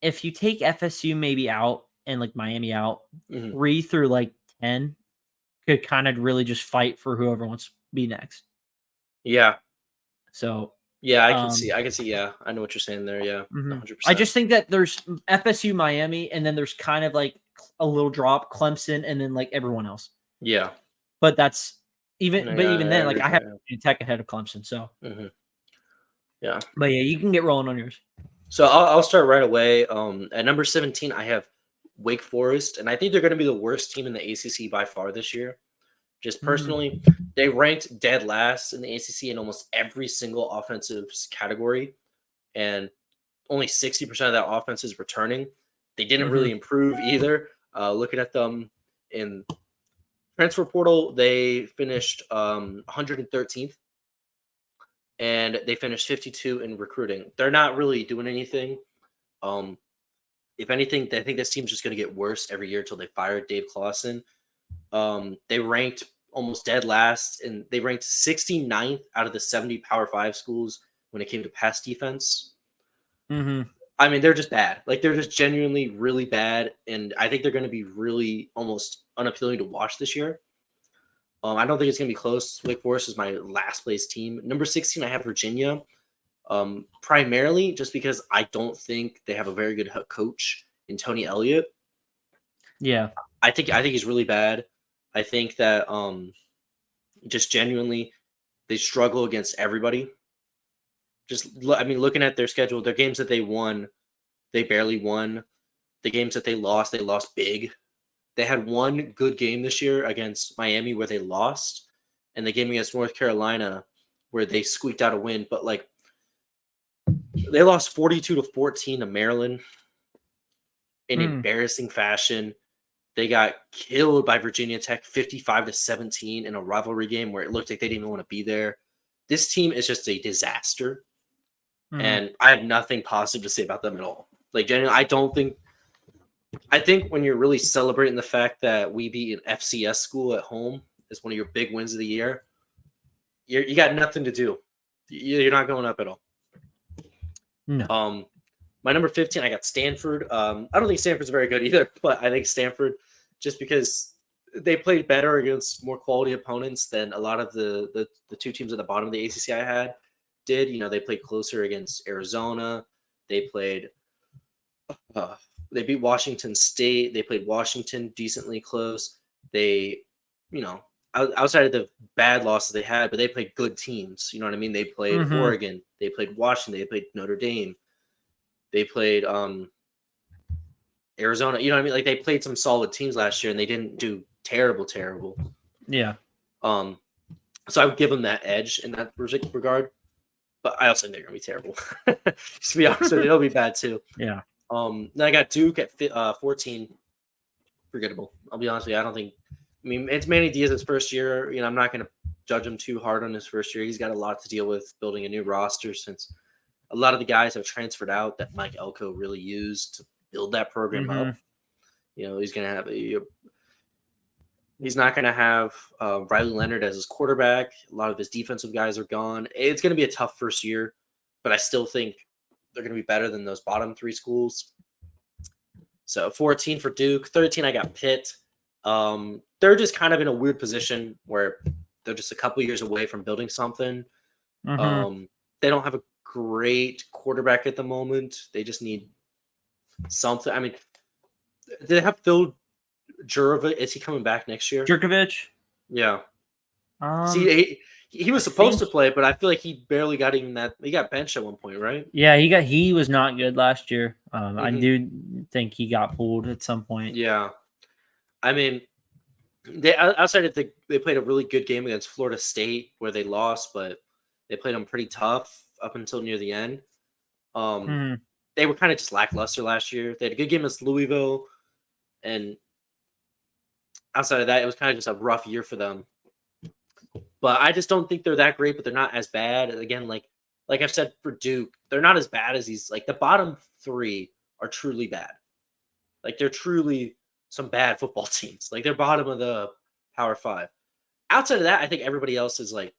if you take FSU maybe out and like Miami out, 3 through like 10 could kind of really just fight for whoever wants to be next. Yeah. So yeah, I can see. Yeah, I know what you're saying there. Yeah, 100%. I just think that there's FSU, Miami, and then there's kind of like a little drop, Clemson, and then like everyone else. Yeah, but that's even. Yeah, but even then, like I have yeah. Tech ahead of Clemson. So yeah. But yeah, you can get rolling on yours. So I'll start right away. At number 17, I have Wake Forest, and I think they're going to be the worst team in the ACC by far this year. Just personally, they ranked dead last in the ACC in almost every single offensive category, and only 60% of that offense is returning. They didn't really improve either. Looking at them in transfer portal, they finished 113th, and they finished 52 in recruiting. They're not really doing anything. If anything, I think this team's just going to get worse every year until they fire Dave Clawson. They ranked almost dead last, and they ranked 69th out of the 70 Power 5 schools when it came to pass defense. I mean, they're just bad. Like, they're just genuinely really bad, and I think they're going to be really almost unappealing to watch this year. I don't think it's going to be close. Wake Forest is my last place team. Number 16, I have Virginia, primarily just because I don't think they have a very good coach in Tony Elliott. Yeah. I think he's really bad. I think that just genuinely they struggle against everybody. Looking at their schedule, their games that they won, they barely won. The games that they lost big. They had one good game this year against Miami where they lost, and the game against North Carolina where they squeaked out a win. But like, they lost 42-14 to Maryland in embarrassing fashion. They got killed by Virginia Tech 55-17 in a rivalry game where it looked like they didn't even want to be there. This team is just a disaster. And I have nothing positive to say about them at all. Like, genuinely, I think when you're really celebrating the fact that we beat an FCS school at home as one of your big wins of the year, you got nothing to do. You're not going up at all. No. My number 15, I got Stanford. I don't think Stanford's very good either, but I think Stanford, just because they played better against more quality opponents than a lot of the two teams at the bottom of the ACC I had did. You know, they played closer against Arizona. They played they beat Washington State. They played Washington decently close. They, you know, outside of the bad losses they had, but they played good teams. You know what I mean? They played Oregon. They played Washington. They played Notre Dame. They played Arizona. You know what I mean? Like, they played some solid teams last year, and they didn't do terrible. Yeah. So I would give them that edge in that regard. But I also think they're going to be terrible. Just to be honest with you, they'll be bad too. Yeah. Then I got Duke at 14. Forgettable. I'll be honest with you. I mean, it's Manny Diaz's first year. You know, I'm not going to judge him too hard on his first year. He's got a lot to deal with building a new roster since a lot of the guys have transferred out that Mike Elko really used to build that program up. You know, he's not going to have Riley Leonard as his quarterback. A lot of his defensive guys are gone. It's going to be a tough first year, but I still think they're going to be better than those bottom three schools. So 14 for Duke. 13, I got Pitt. They're just kind of in a weird position where they're just a couple years away from building something. They don't have a great quarterback at the moment. They just need something. I mean, Did they have Phil Jurova? Is he coming back next year? Jurkovich. Yeah. See, he was supposed to play, but I feel like he barely got even that. He got benched at one point, right? Yeah, he was not good last year. I do think he got pulled at some point. Yeah. I mean, they outside of they played a really good game against Florida State where they lost, but they played them pretty tough up until near the end. They were kind of just lackluster last year. They had a good game against Louisville, and outside of that, it was kind of just a rough year for them. But I just don't think they're that great, but they're not as bad. Again, like I've said for Duke, they're not as bad as these. Like the bottom 3 are truly bad. Like they're truly some bad football teams. Like they're bottom of the Power 5. Outside of that, I think everybody else is like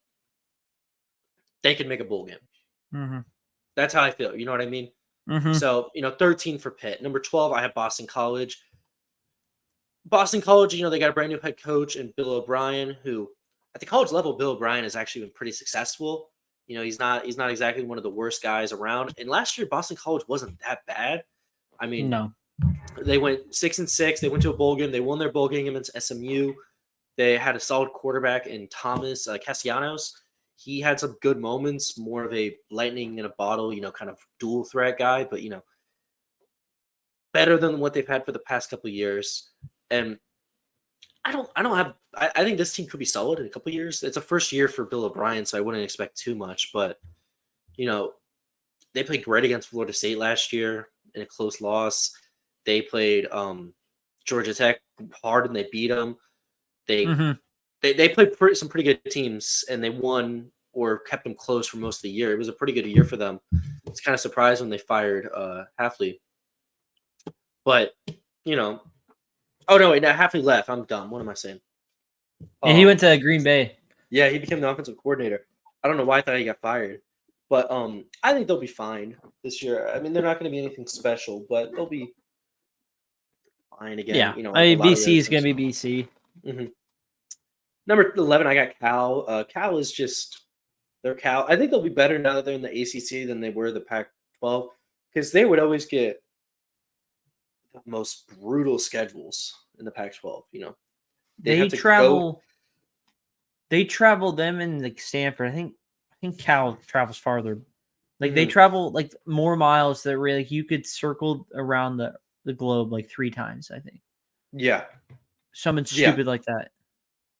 they can make a bowl game. That's how I feel. You know what I mean? So 13 for Pitt. Number 12, I have Boston College. Boston College, they got a brand new head coach and Bill O'Brien, who at the college level, Bill O'Brien has actually been pretty successful. He's not exactly one of the worst guys around. And last year, Boston College wasn't that bad. I mean, no. They went 6-6. They went to a bowl game. They won their bowl game against SMU. They had a solid quarterback in Thomas Castellanos. He had some good moments, more of a lightning in a bottle, kind of dual threat guy, but better than what they've had for the past couple of years. And I think this team could be solid in a couple of years. It's a first year for Bill O'Brien, so I wouldn't expect too much. But they played great against Florida State last year in a close loss. They played Georgia Tech hard and they beat them. They played some pretty good teams and they won or kept them close for most of the year. It was a pretty good year for them. It's kind of surprised when they fired Hafley. But, oh, no, wait, Hafley left. I'm dumb. What am I saying? Yeah, he went to Green Bay. Yeah, he became the offensive coordinator. I don't know why I thought he got fired. But I think they'll be fine this year. I mean, they're not going to be anything special, but they'll be fine again. Yeah, BC is going to be BC. Number 11, I got Cal. Cal is just – they're Cal. I think they'll be better now that they're in the ACC than they were the Pac-12 because they would always get the most brutal schedules in the Pac-12, They travel them in like Stanford. I think Cal travels farther. Like they travel like more miles that really you could circle around the globe like 3 times, I think. Yeah. Something stupid like that.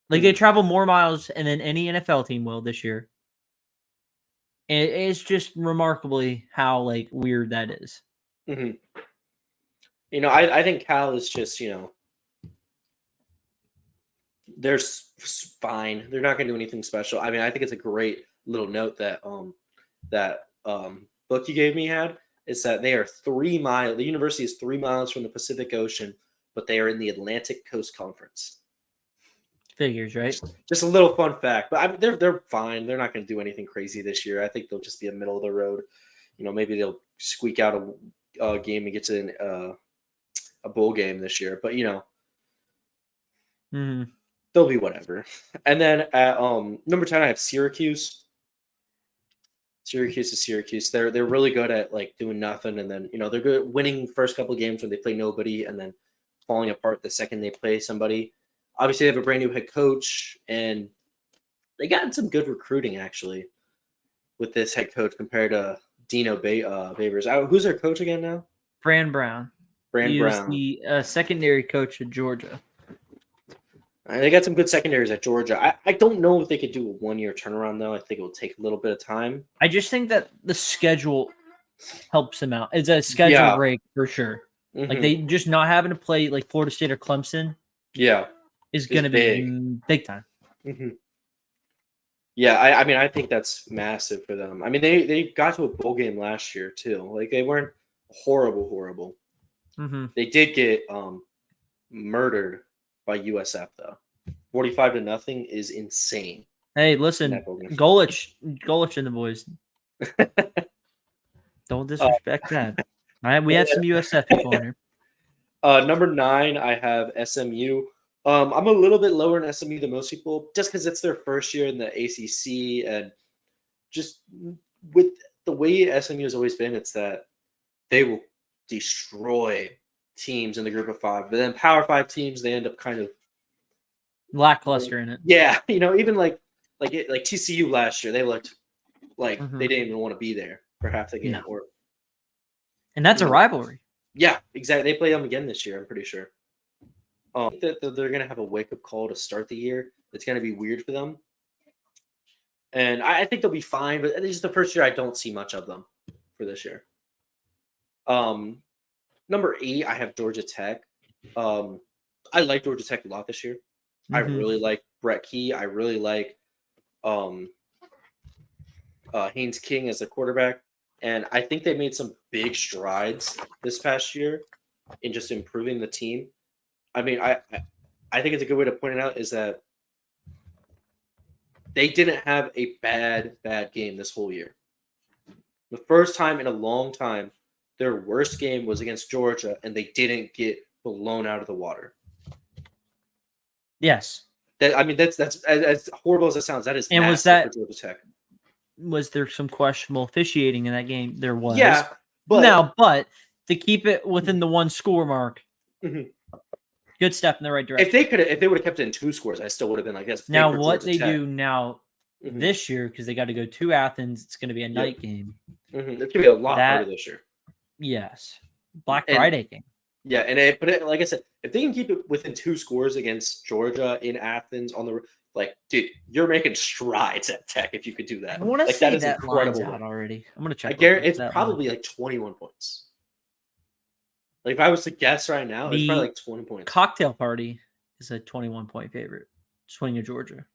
Like they travel more miles than any NFL team will this year. And it's just remarkably how like weird that is. I think Cal is just, they're fine. They're not going to do anything special. I mean, I think it's a great little note that book you gave me had is that they are 3 miles. The university is 3 miles from the Pacific Ocean, but they are in the Atlantic Coast Conference. Figures, right? Just a little fun fact, but they're fine. They're not going to do anything crazy this year. I think they'll just be a middle of the road. Maybe they'll squeak out a game and get to a bowl game this year, but they'll be whatever. And then at number 10, I have Syracuse. Syracuse is Syracuse. They're really good at like doing nothing, and then they're good at winning first couple of games when they play nobody, and then falling apart the second they play somebody. Obviously, they have a brand new head coach, and they got some good recruiting actually with this head coach compared to Dino Babers. Who's their coach again now? Fran Brown. He was the secondary coach at Georgia. They got some good secondaries at Georgia. I don't know if they could do a 1-year turnaround, though. I think it will take a little bit of time. I just think that the schedule helps them out. It's a schedule break for sure. Like they just not having to play like Florida State or Clemson. Yeah. Is going to be big time. Yeah, I mean, I think that's massive for them. I mean, they got to a bowl game last year, too. Like, they weren't horrible. They did get murdered by USF, though. 45-0 is insane. Hey, listen, Golich and the boys. Don't disrespect that. All right, we have some USF people in here. Number 9, I have SMU. I'm a little bit lower in SMU than most people, just because it's their first year in the ACC, and just with the way SMU has always been, it's that they will destroy teams in the group of 5, but then Power 5 teams, they end up kind of lackluster in it. Yeah, even like TCU last year, they looked like Mhm. they didn't even want to be there for half the game. No. Or And that's a rivalry. Yeah, exactly. They play them again this year, I'm pretty sure. That they're going to have a wake-up call to start the year. It's going to be weird for them. And I think they'll be fine, but this is the first year I don't see much of them for this year. Number 8, I have Georgia Tech. I like Georgia Tech a lot this year. I really like Brett Key. I really like Haynes King as a quarterback. And I think they made some big strides this past year in just improving the team. I mean, I think it's a good way to point it out is that they didn't have a bad game this whole year. The first time in a long time, their worst game was against Georgia, and they didn't get blown out of the water. Yes. That's as horrible as it sounds. That is and massive was that for Georgia Tech. Was there some questionable officiating in that game? There was. Yeah, but to keep it within the 1 score mark, good step in the right direction. If they would have kept it in 2 scores, I still would have been like, that's big now for what Georgia they Tech. do now this year, because they got to go to Athens. It's going to be a night game. It's going to be a lot harder this year. Yes, Black Friday game. Yeah, but like I said, if they can keep it within 2 scores against Georgia in Athens on the dude, you're making strides at Tech if you could do that. I want to say that line's incredible. out already. I'm going to check. I guarantee it's probably like 21 points. Like if I was to guess right now, it's probably like 20 points. Cocktail Party is a 21-point favorite. Swing of Georgia.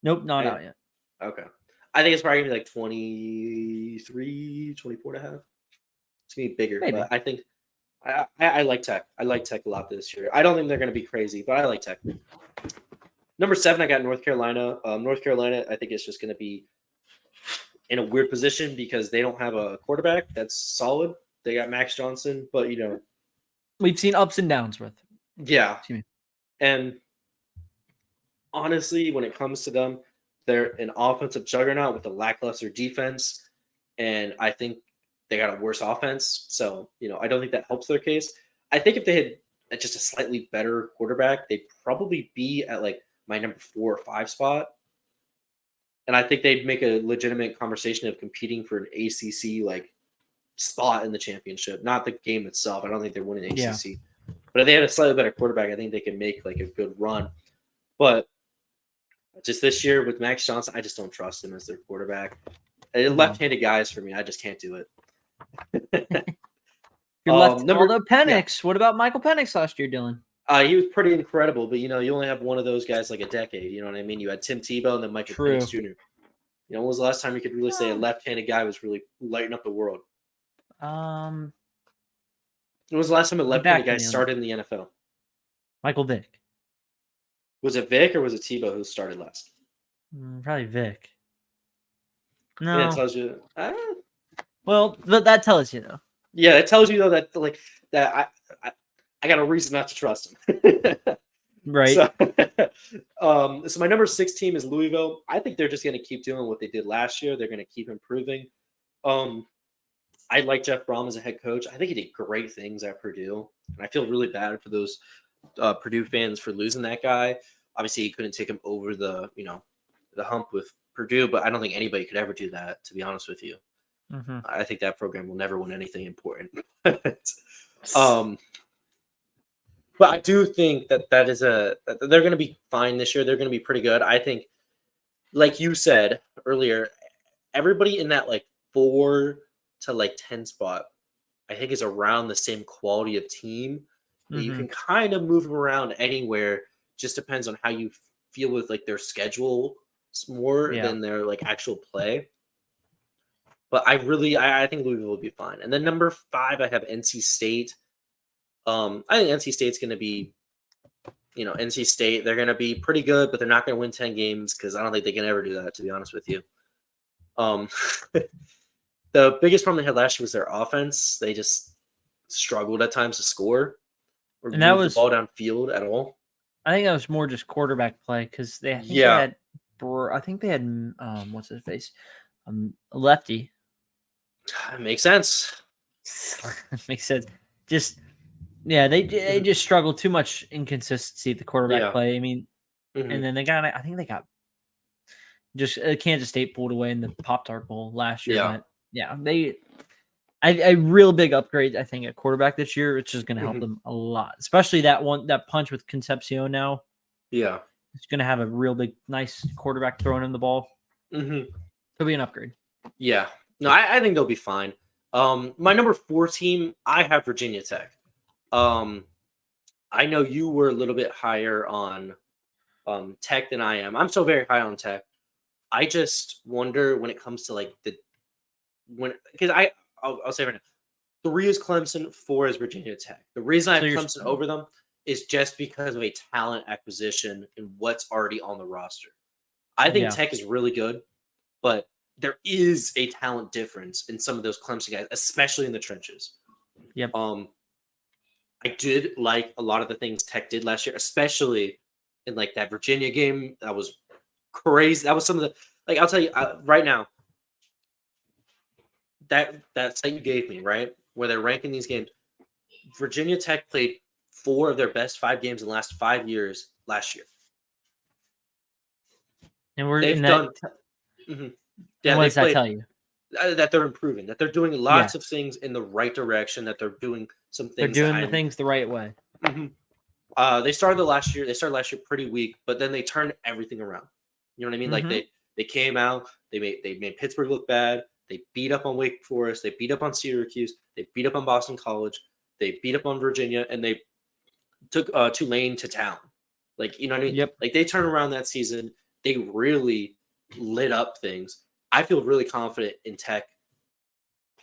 Nope, not out yet. Okay. I think it's probably going to be like 23, 24 and a half. It's going to be bigger, Maybe. But I think I like Tech. I like Tech a lot this year. I don't think they're going to be crazy, but I like Tech. Number 7, I got North Carolina. North Carolina, I think it's just going to be in a weird position because they don't have a quarterback that's solid. They got Max Johnson, but we've seen ups and downs with. Yeah. And honestly, when it comes to them, they're an offensive juggernaut with a lackluster defense. And I think they got a worse offense. So, I don't think that helps their case. I think if they had just a slightly better quarterback, they'd probably be at like my number 4 or 5 spot. And I think they'd make a legitimate conversation of competing for an ACC spot in the championship, not the game itself. I don't think they're winning ACC. Yeah. But if they had a slightly better quarterback, I think they could make a good run. But just this year with Max Johnson, I just don't trust him as their quarterback. Left-handed guys for me, I just can't do it. Although Penix, what about Michael Penix last year, Dylan? He was pretty incredible, but you only have one of those guys like a decade. You know what I mean? You had Tim Tebow and then Michael Penix Jr. When was the last time you could really say a left-handed guy was really lighting up the world? When was the last time a left-handed guy started in the NFL? Michael Vick. Was it Vick or was it Tebow who started last? Probably Vick. No, yeah, it tells you. Well, that tells you though. Yeah, it tells you though that that I got a reason not to trust him. Right. So my number 6 team is Louisville. I think they're just going to keep doing what they did last year. They're going to keep improving. I like Jeff Brom as a head coach. I think he did great things at Purdue, and I feel really bad for those Purdue fans for losing that guy. Obviously, he couldn't take him over the hump with Purdue, but I don't think anybody could ever do that, to be honest with you. I think that program will never win anything important. But I do think that they're going to be fine this year. They're going to be pretty good. I think, like you said earlier, everybody in that 4 to 10 spot, I think is around the same quality of team. You can kind of move them around anywhere. Just depends on how you feel with their schedule more than their actual play. But I think Louisville will be fine. And then number 5, I have NC State. I think NC State's going to be, NC State. They're going to be pretty good, but they're not going to win 10 games because I don't think they can ever do that, to be honest with you. The biggest problem they had last year was their offense. They just struggled at times to score or move the ball downfield at all. I think that was more just quarterback play because they had what's his face, a lefty. Makes sense. Makes sense. just they just struggle too much inconsistency at the quarterback play. I mean, and then I think they got just Kansas State pulled away in the Pop-Tart Bowl last year. But yeah, a real big upgrade, I think, at quarterback this year, which is going to help them a lot, especially that punch with Concepcion now. Yeah. It's going to have a real big, nice quarterback throwing him the ball. Mm-hmm. It'll be an upgrade. Yeah. No, I think they'll be fine. My number 4 team, I have Virginia Tech. I know you were a little bit higher on Tech than I am. I'm still very high on Tech. I just wonder when it comes to because I'll say right now, 3 is Clemson, 4 is Virginia Tech. The reason I have Clemson over them is just because of a talent acquisition and what's already on the roster. I think Tech is really good, but there is a talent difference in some of those Clemson guys, especially in the trenches. Yep. I did like a lot of the things Tech did last year, especially in like that Virginia game. That was crazy. That was some of the I'll tell you right now. That site you gave me, right, where they're ranking these games, Virginia Tech played 4 of their best 5 games in the last 5 years last year. And they've done. Yeah, what does that tell you? That they're improving, that they're doing lots of things in the right direction, that they're doing some things. They're doing the things the right way. They started last year pretty weak, but then they turned everything around. You know what I mean? Like they came out, they made Pittsburgh look bad. They beat up on Wake Forest. They beat up on Syracuse. They beat up on Boston College. They beat up on Virginia, and they took Tulane to town. Like, you know what I mean? Yep. Like, they turned around that season. They really lit up things. I feel really confident in Tech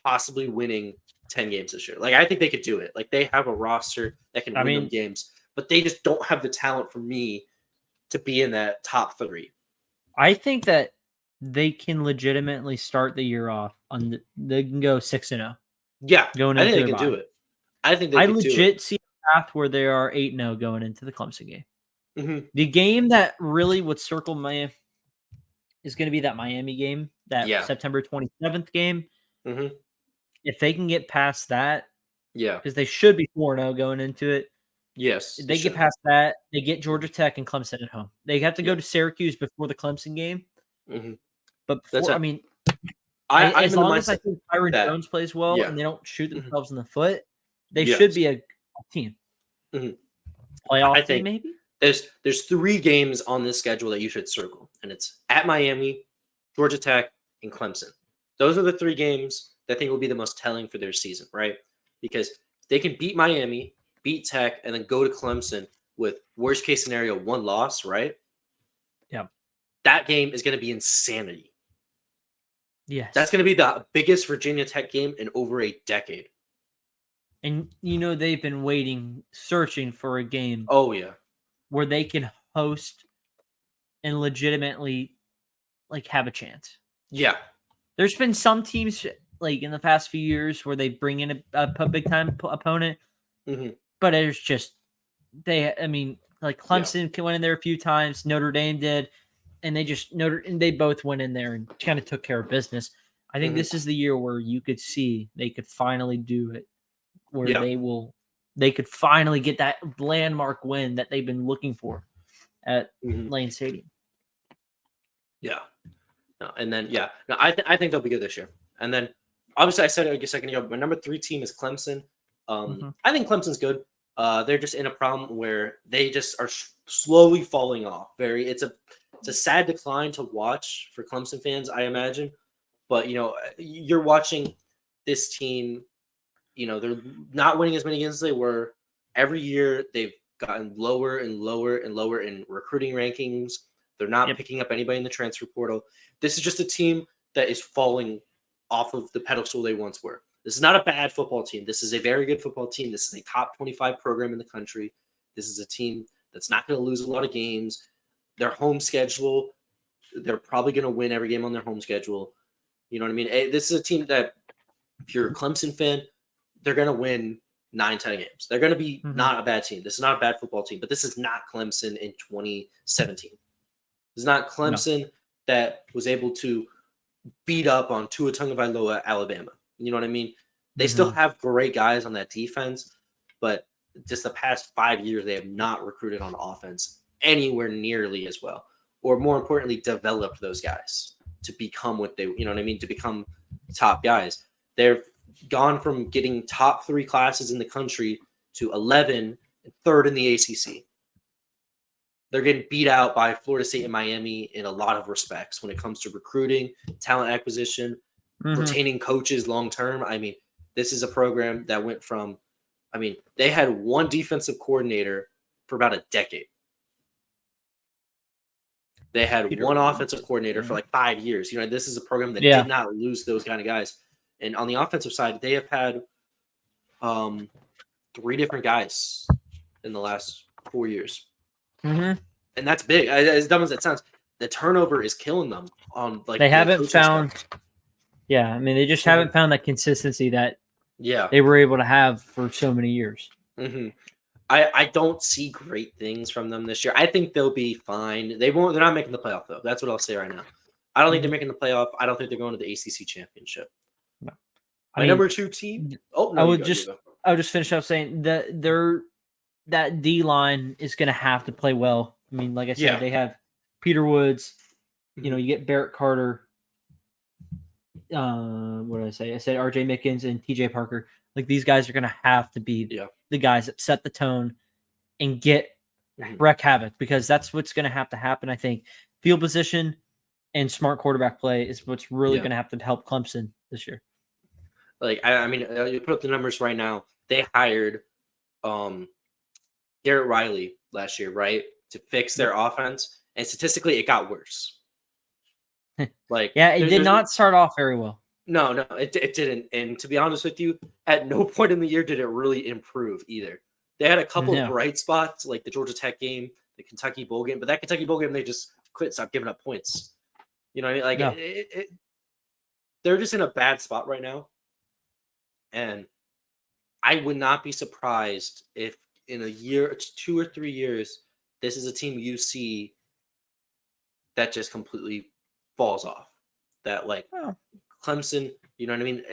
possibly winning 10 games this year. Like, I think they could do it. Like, they have a roster that can win them games, but they just don't have the talent for me to be in that top 3. I think that they can legitimately start the year off they can go 6-0. Yeah, going I into think they can do it. I think they legit see a path where they are 8-0 going into the Clemson game. The game that really would circle Miami is going to be that Miami game, that September 27th game. If they can get past that, because they should be 4-0 going into it. Yes, if they get past that, they get Georgia Tech and Clemson at home. They have to go to Syracuse before the Clemson game. But before, as long as I think Tyron Jones plays well and they don't shoot themselves in the foot, they should be a team. Playoff team, maybe? There's 3 games on this schedule that you should circle, and it's at Miami, Georgia Tech, and Clemson. Those are the 3 games that I think will be the most telling for their season, right? Because they can beat Miami, beat Tech, and then go to Clemson with worst case scenario 1 loss, right? Yeah. That game is going to be insanity. Yes. That's going to be the biggest Virginia Tech game in over a decade. And, they've been searching for a game. Oh, yeah. Where they can host and legitimately, have a chance. Yeah. There's been some teams, in the past few years where they bring in a big-time opponent. But it's just, Clemson went in there a few times. Notre Dame did. And they both went in there and kind of took care of business. I think this is the year where you could see they could finally do it, where they could finally get that landmark win that they've been looking for at Lane Stadium. Yeah. No, and then I think they'll be good this year. And then obviously I said it a second ago, my number 3 team is Clemson. I think Clemson's good. They're just in a problem where they just are slowly falling off. It's a sad decline to watch for Clemson fans, I imagine. But, you're watching this team, they're not winning as many games as they were. Every year they've gotten lower and lower and lower in recruiting rankings. They're not picking up anybody in the transfer portal. This is just a team that is falling off of the pedestal they once were. This is not a bad football team. This is a very good football team. This is a top 25 program in the country. This is a team that's not going to lose a lot of games. Their home schedule, they're probably going to win every game on their home schedule. You know what I mean? This is a team that, if you're a Clemson fan, they're going to win 9-10 games. They're going to be not a bad team. This is not a bad football team, but this is not Clemson in 2017. This is not Clemson that was able to beat up on Tua Tagovailoa, Alabama. You know what I mean? They still have great guys on that defense, but just the past 5 years, they have not recruited on offense anywhere nearly as well, or more importantly, developed those guys to become what they, you know what I mean, to become top guys. They've gone from getting top 3 classes in the country to 11 and 3rd in the ACC. They're getting beat out by Florida State and Miami in a lot of respects when it comes to recruiting, talent acquisition, retaining coaches long term. I mean, this is a program that went from, I mean, they had one defensive coordinator for about a decade. They had one offensive coordinator for like 5 years. You know, this is a program that did not lose those kind of guys. And on the offensive side, they have had 3 different guys in the last 4 years. And that's big. As dumb as it sounds, the turnover is killing them. On like they haven't found. Stuff. Yeah, I mean, they just haven't found that consistency that they were able to have for so many years. I don't see great things from them this year. I think they'll be fine. They won't. They're not making the playoff though. That's what I'll say right now. I don't think they're making the playoff. I don't think they're going to the ACC championship. No. My number 2 team. Oh no! I would just finish up saying that that D line is going to have to play well. I mean, like I said, they have Peter Woods. You know, you get Barrett Carter. What did I say? I said RJ Mickens and TJ Parker. Like these guys are going to have to be the guys that set the tone and wreak havoc, because that's what's going to have to happen. I think field position and smart quarterback play is what's really going to have to help Clemson this year. Like, I mean, you put up the numbers right now. They hired Garrett Riley last year, right, to fix their offense, and statistically, it got worse. Like, it did not start off very well. No, it didn't. And to be honest with you, at no point in the year did it really improve either. They had a couple of bright spots, like the Georgia Tech game, the Kentucky Bowl game, but that Kentucky Bowl game, they just stopped giving up points. You know what I mean? Like, they're just in a bad spot right now. And I would not be surprised if in a year, 2 or 3 years, this is a team you see that just completely falls off. That, like, Clemson, you know what I mean?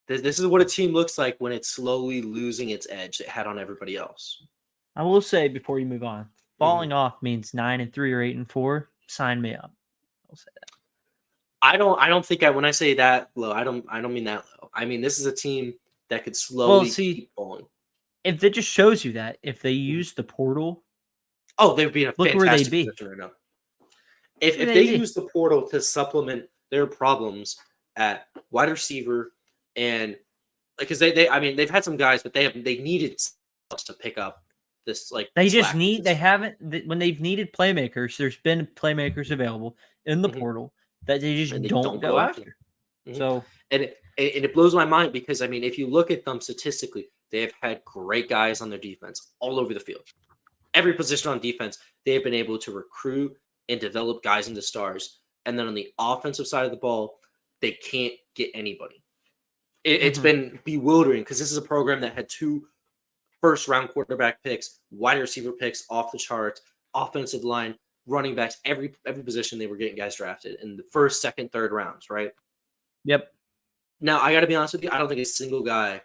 This is what a team looks like when it's slowly losing its edge it had on everybody else. I will say before you move on, falling off means 9-3 or 8-4. Sign me up. I'll say that. I don't think when I say that low, I don't mean that low. I mean, this is a team that could slowly keep falling. If it just shows you that if they use the portal, they'd be in a fantastic position right now. If they use the portal to supplement their problems at wide receiver, and because they've had some guys, but they needed to pick up this, like, when they've needed playmakers, there's been playmakers available in the portal that they just don't go after. So and it blows my mind, because I mean, if you look at them statistically, they have had great guys on their defense all over the field. Every position on defense, they have been able to recruit and develop guys into stars. And then on the offensive side of the ball, they can't get anybody. It's been bewildering, because this is a program that had 2 first-round quarterback picks, wide receiver picks off the charts, offensive line, running backs, every position they were getting guys drafted in the first, second, third rounds, right? Yep. Now, I got to be honest with you, I don't think a single guy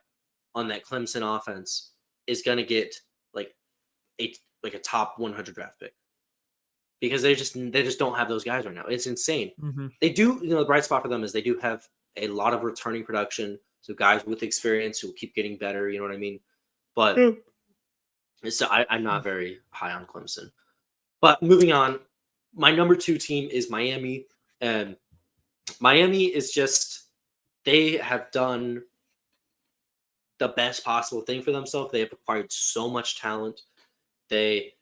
on that Clemson offense is going to get like a top 100 draft pick, because they just don't have those guys right now. It's insane. They do, the bright spot for them is they do have a lot of returning production, so guys with experience who keep getting better, you know what I mean? But I'm not very high on Clemson. But moving on, my number 2 team is Miami, and Miami is just, they have done the best possible thing for themselves. They have acquired so much talent. They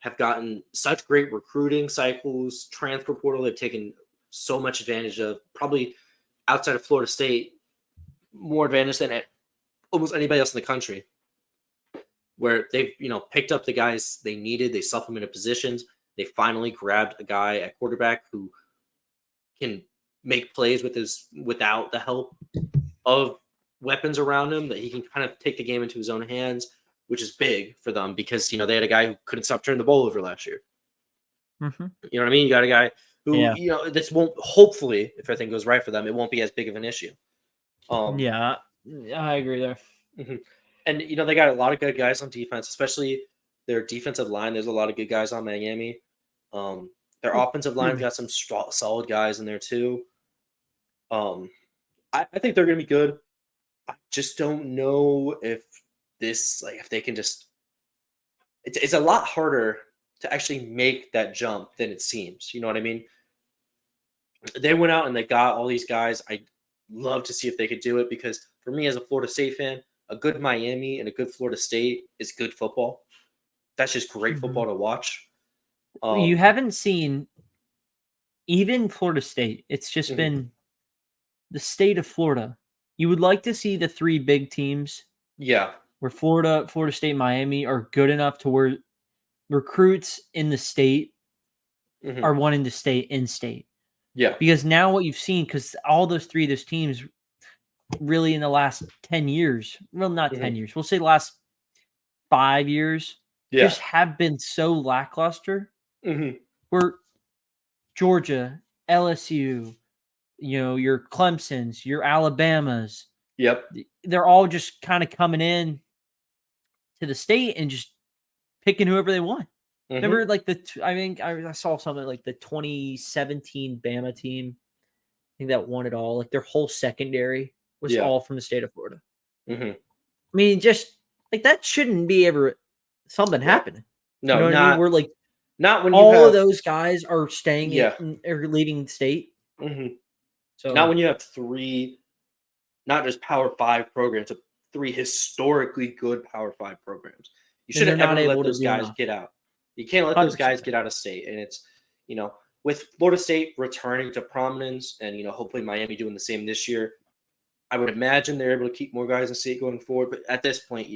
have gotten such great recruiting cycles, transfer portal. They've taken so much advantage of, probably outside of Florida State, more advantage than almost anybody else in the country, where they've, picked up the guys they needed. They supplemented positions. They finally grabbed a guy at quarterback who can make plays without the help of weapons around him, that he can kind of take the game into his own hands, which is big for them, because, they had a guy who couldn't stop turning the ball over last year. You know what I mean? You got a guy who, this won't, hopefully, if everything goes right for them, it won't be as big of an issue. Yeah, I agree there. Mhm. And they got a lot of good guys on defense, especially their defensive line. There's a lot of good guys on Miami. Their offensive line's got some solid guys in there too. I think they're going to be good. I just don't know if if they can just. It's a lot harder to actually make that jump than it seems. You know what I mean? They went out and they got all these guys. I'd love to see if they could do it because for me as a Florida State fan, a good Miami and a good Florida State is good football. That's just great football to watch. You haven't seen even Florida State. It's just been the state of Florida. You would like to see the three big teams. Yeah. Where Florida State, Miami are good enough to where recruits in the state are wanting to stay in state. Yeah. Because now what you've seen, because all those teams really in the last 10 years, well, not 10 years, we'll say the last 5 years, just have been so lackluster. Where Georgia, LSU, your Clemsons, your Alabamas, they're all just kind of coming in to the state and just picking whoever they want. Remember, like I think I saw something like the 2017 Bama team. I think that won it all. Like their whole secondary was all from the state of Florida. I mean, just like that shouldn't be ever something happening. No, you know what I mean? We're like, not when all of those guys are staying or leaving the state. So not when you have three, not just Power 5 programs, but three historically good Power 5 programs. You shouldn't ever let those guys get out. You can't let those guys get out of state. And it's, with Florida State returning to prominence and, hopefully Miami doing the same this year, I would imagine they're able to keep more guys in state going forward. But at this point,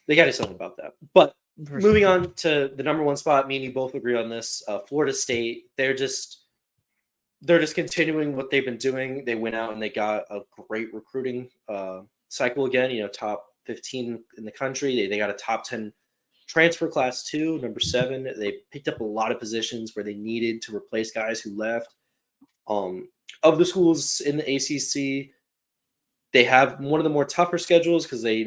they got to do something about that. But moving on to the number one spot, me and you both agree on this. Florida State, they're just continuing what they've been doing. They went out and they got a great recruiting cycle again, top 15 in the country. They got a top 10 transfer class too, number 7. They picked up a lot of positions where they needed to replace guys who left. Of the schools in the ACC, they have one of the more tougher schedules because they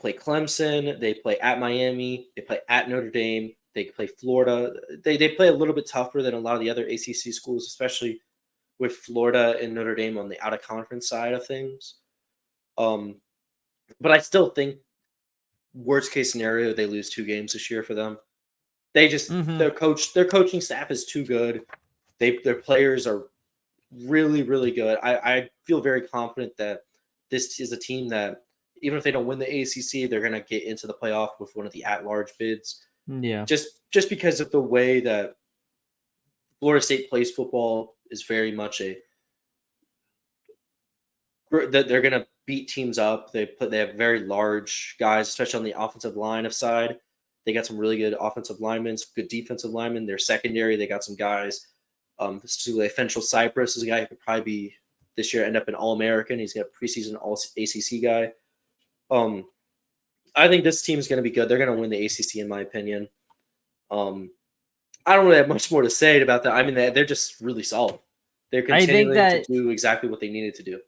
play Clemson, they play at Miami, they play at Notre Dame, they play Florida. They play a little bit tougher than a lot of the other ACC schools, especially with Florida and Notre Dame on the out-of-conference side of things. But I still think worst case scenario, they lose 2 games this year for them. They just their coaching staff is too good. Their players are really, really good. I feel very confident that this is a team that even if they don't win the ACC, they're going to get into the playoff with one of the at-large bids. Yeah. Just because of the way that Florida State plays football is very much that they're going to beat teams up. They have very large guys, especially on the offensive line of side. They got some really good offensive linemen, some good defensive linemen. Their secondary, they got some guys. Specifically, Fentrell Cypress is a guy who could probably be this year end up an All-American. He's got a preseason All-ACC guy. I think this team is going to be good. They're going to win the ACC, in my opinion. I don't really have much more to say about that. I mean, they're just really solid. They're continuing to do exactly what they needed to do.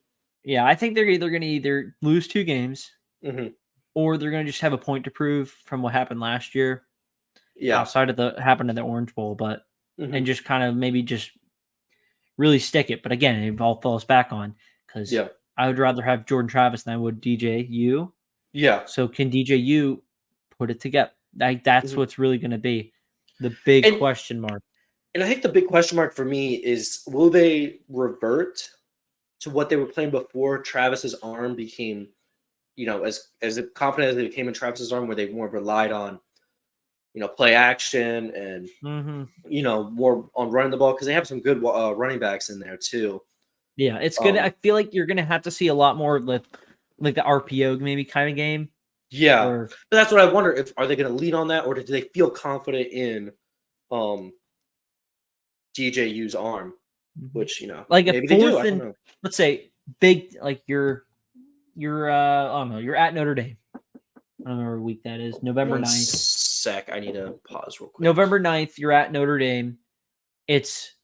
Yeah, I think they're going to either lose 2 games or they're going to just have a point to prove from what happened last year. Yeah, outside of the happened in the Orange Bowl, but and just kind of maybe just really stick it. But again, it all falls back on because I would rather have Jordan Travis than I would DJU. Yeah. So can DJU put it together? Like that's what's really going to be the big question mark. And I think the big question mark for me is, will they revert to what they were playing before Travis's arm became, as confident as they became in Travis's arm, where they more relied on, play action and, more on running the ball because they have some good running backs in there too. Yeah, it's good. I feel like you're going to have to see a lot more of like the RPO maybe kind of game. Yeah, but that's what I wonder. Are they going to lean on that, or do they feel confident in DJU's arm? Which like a maybe they do. I don't know. Let's say big, like you're I don't know, you're at Notre Dame. I don't know what week that is. November 9th. I need to pause real quick. November 9th, you're at Notre Dame. It's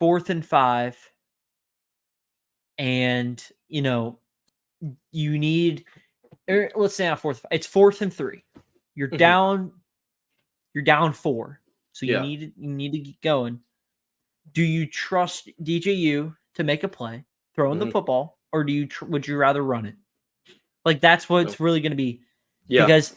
4th and 5, and you need, or let's say not 4th. It's 4th and 3. You're down. You're down 4, so you need to get going. Do you trust DJU to make a play, throwing the football, or would you rather run it? Like, that's what it's really going to be. Yeah. Because,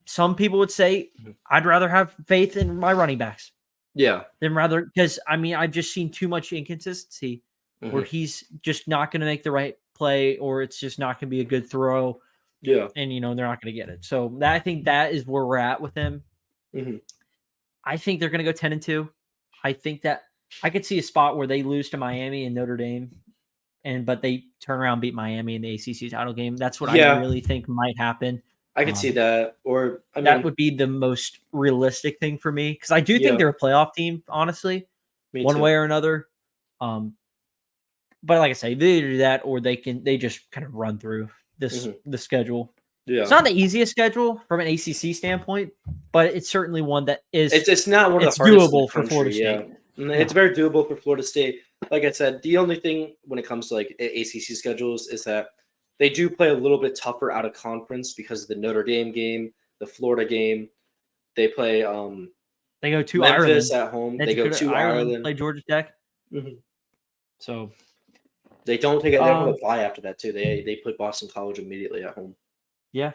some people would say I'd rather have faith in my running backs. Yeah. Because I've just seen too much inconsistency where he's just not going to make the right play, or it's just not going to be a good throw. Yeah. And they're not going to get it. So I think that is where we're at with him. I think they're going to go 10-2. I think that I could see a spot where they lose to Miami and Notre Dame, but they turn around and beat Miami in the ACC title game. That's what I really think might happen. I could see that. Or that would be the most realistic thing for me, because I do think they're a playoff team, honestly, one way or another. But like I say, they either do that or they just kind of run through the schedule. Yeah. It's not the easiest schedule from an ACC standpoint, but it's certainly one that is. It's not one of the hardest doable for Florida State. Yeah. It's very doable for Florida State. Like I said, the only thing when it comes to like ACC schedules is that they do play a little bit tougher out of conference because of the Notre Dame game, the Florida game. They play. They go to Memphis Ireland at home. They go to Ireland. Play Georgia Tech. So they don't take it. They don't apply after that too. They play Boston College immediately at home. Yeah.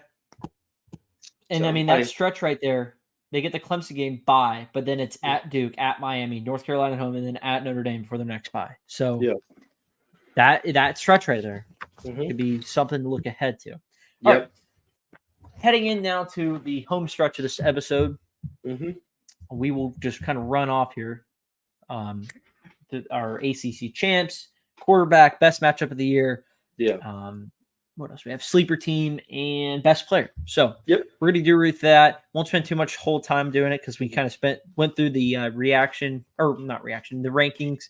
And that stretch right there, they get the Clemson game bye, but then it's at Duke, at Miami, North Carolina home, and then at Notre Dame for the next bye. So that stretch right there could be something to look ahead to. All right. Heading in now to the home stretch of this episode, we will just kind of run off here. Our ACC champs, quarterback, best matchup of the year. Yeah. What else? We have sleeper team and best player. So we're going to do with that. Won't spend too much whole time doing it because we kind of went through the the rankings.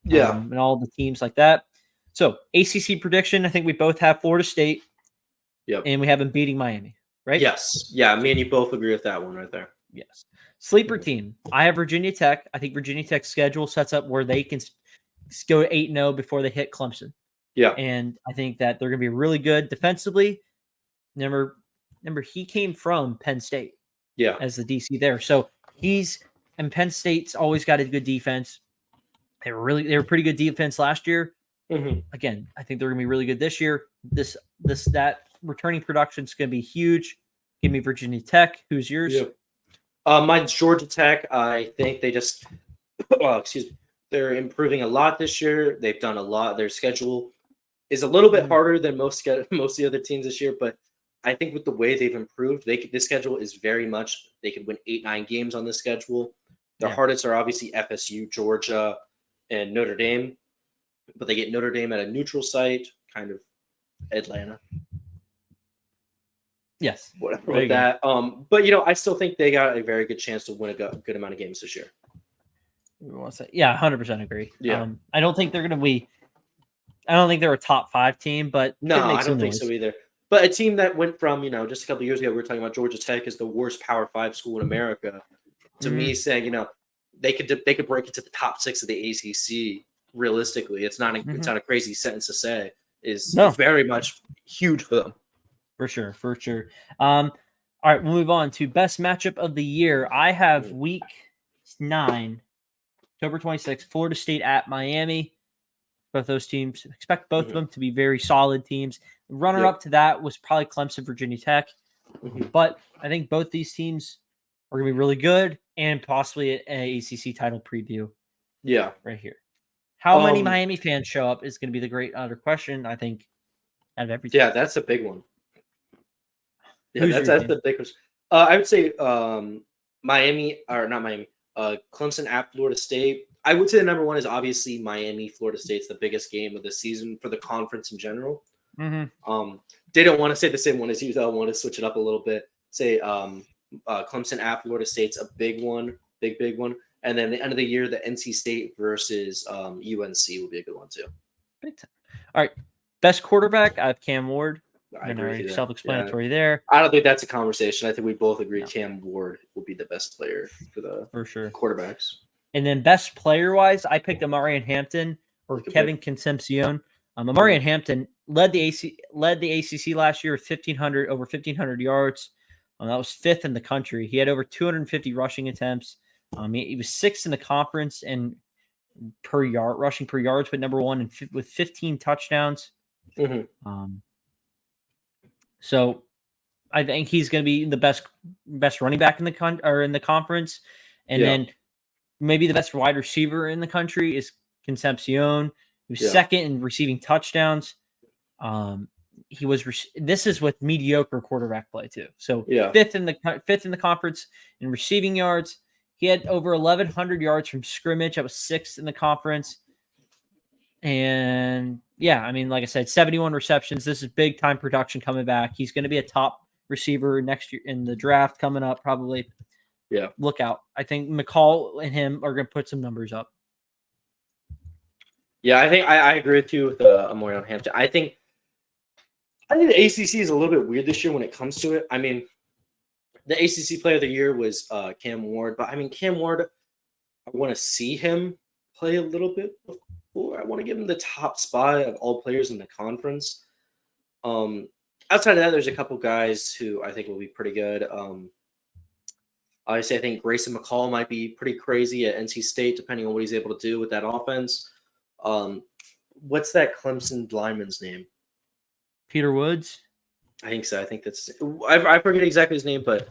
And all the teams like that. So ACC prediction, I think we both have Florida State. Yep. And we have them beating Miami, right? Yes. Yeah, me and you both agree with that one right there. Yes. Sleeper team. I have Virginia Tech. I think Virginia Tech's schedule sets up where they can go 8-0 before they hit Clemson. Yeah. And I think that they're going to be really good defensively. Remember, he came from Penn State. Yeah. As the DC there. So and Penn State's always got a good defense. They were pretty good defense last year. Again, I think they're going to be really good this year. That returning production is going to be huge. Give me Virginia Tech. Who's yours? Yeah. Mine's Georgia Tech. I think they just, they're improving a lot this year. They've done a lot. Their schedule is a little bit harder than most of the other teams this year, but I think with the way they've improved, this schedule is very much, they could win 8-9 games on this schedule. Their hardest are obviously FSU, Georgia, and Notre Dame, but they get Notre Dame at a neutral site, kind of Atlanta. Yes. Whatever with that. But, I still think they got a very good chance to win a good amount of games this year. Yeah, 100% agree. Yeah. I don't think they're going to be – I don't think they're a top 5 team, but – No, I don't think so either. But a team that went from, just a couple of years ago, we were talking about Georgia Tech is the worst Power 5 school in America. To me, saying, they could break into the top 6 of the ACC realistically. It's not a crazy sentence to say. Is very much huge for them. For sure. All right, we'll move on to best matchup of the year. I have week 9, October 26th, Florida State at Miami. Both those teams, expect both of them to be very solid teams. The runner-up to that was probably Clemson, Virginia Tech. But I think both these teams are going to be really good and possibly an ACC title preview. Yeah. Right here. How many Miami fans show up is going to be the great other question, I think, out of everything. Yeah, that's a big one. Yeah, that's the big question. I would say Clemson at Florida State. I would say the number one is obviously Miami. Florida State's the biggest game of the season for the conference in general. They don't want to say the same one as you, though. I want to switch it up a little bit. Say Clemson at Florida State's a big one, big one. And then the end of the year, the NC State versus UNC will be a good one too. Big time. All right, best quarterback. I have Cam Ward. I agree. Self-explanatory there. I don't think that's a conversation. I think we both agree Cam Ward will be the best player for the for sure quarterbacks. And then best player wise, I picked Amarian Hampton or Kevin Concepcion. Amarian Hampton led the ACC last year with over 1,500 yards. That was 5th in the country. He had over 250 rushing attempts. He was 6th in the conference and rushing per yards, but number 1 with 15 touchdowns. So I think he's going to be the best running back in the conference, and then maybe the best wide receiver in the country is Concepcion. He was 2nd in receiving touchdowns. He was. This is with mediocre quarterback play too. So 5th in the conference in receiving yards. He had over 1,100 yards from scrimmage. That was 6th in the conference. And I mean, like I said, 71 receptions. This is big time production coming back. He's going to be a top receiver next year in the draft coming up, probably. Yeah. Look out. I think McCall and him are going to put some numbers up. Yeah, I think I agree with you with Amarian Hampton. I think the ACC is a little bit weird this year when it comes to it. I mean, the ACC Player of the Year was Cam Ward, but I mean, Cam Ward, I want to see him play a little bit before I want to give him the top spot of all players in the conference. Outside of that, there's a couple guys who I think will be pretty good. Obviously, I think Grayson McCall might be pretty crazy at NC State, depending on what he's able to do with that offense. What's that Clemson lineman's name? Peter Woods? I think so. I think that's – I forget exactly his name, but,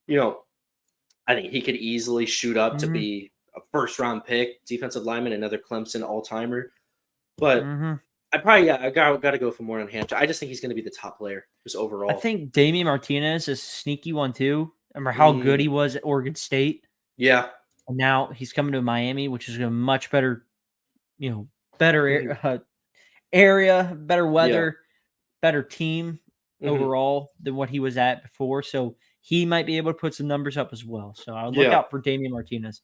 I think he could easily shoot up to be a first-round pick, defensive lineman, another Clemson all-timer. But I probably I got to go for more on Hampton. I just think he's going to be the top player just overall. I think Damian Martinez is a sneaky one too. Remember how good he was at Oregon State? Yeah. And now he's coming to Miami, which is a much better, better area, better weather, better team overall than what he was at before. So he might be able to put some numbers up as well. So I'll look out for Damian Martinez,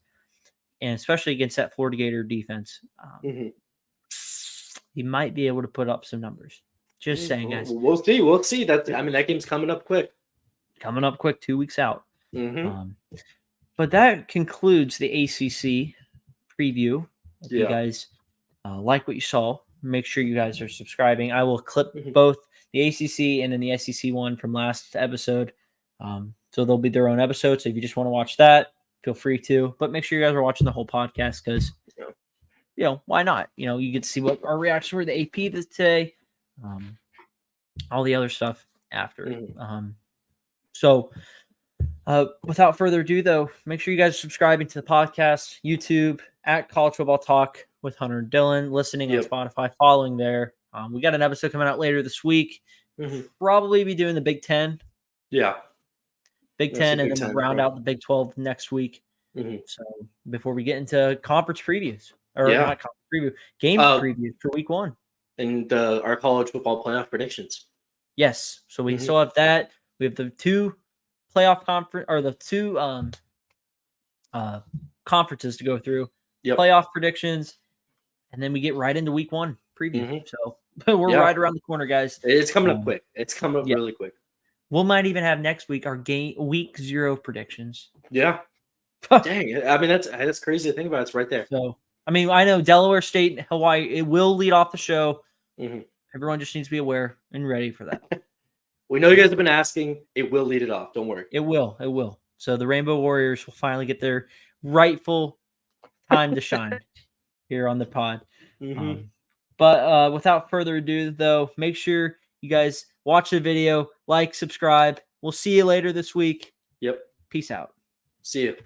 and especially against that Florida Gator defense. He might be able to put up some numbers. Just saying, guys. We'll see. We'll see. That game's coming up quick. 2 weeks out. But that concludes the ACC preview. If you guys like what you saw, make sure you guys are subscribing. I will clip both the ACC and then the SEC one from last episode. So they'll be their own episode. So if you just want to watch that, feel free to. But make sure you guys are watching the whole podcast because, why not? You get to see what our reaction were to the AP today, all the other stuff after. So without further ado, though, make sure you guys are subscribing to the podcast, YouTube, at College Football Talk with Hunter and Dylan, listening on Spotify, following there. We got an episode coming out later this week. Probably be doing the Big Ten. Yeah. Big Ten, and then we'll round out the Big 12 next week. So before we get into conference previews, or not conference preview, game previews for week 1. And our college football playoff predictions. Yes. So we still have that. We have the 2 playoff conference, or the 2 conferences to go through. Playoff predictions, and then we get right into week 1 preview. So we're right around the corner, guys. It's coming up quick. It's coming up really quick. We might even have next week our week 0 predictions. Yeah. Dang. I mean, that's crazy to think about. It's right there. So, I mean, I know Delaware State, Hawaii, it will lead off the show. Everyone just needs to be aware and ready for that. We know you guys have been asking. It will lead it off. Don't worry. It will. It will. So the Rainbow Warriors will finally get their rightful time to shine here on the pod. But without further ado, though, make sure you guys watch the video, like, subscribe. We'll see you later this week. Yep. Peace out. See you.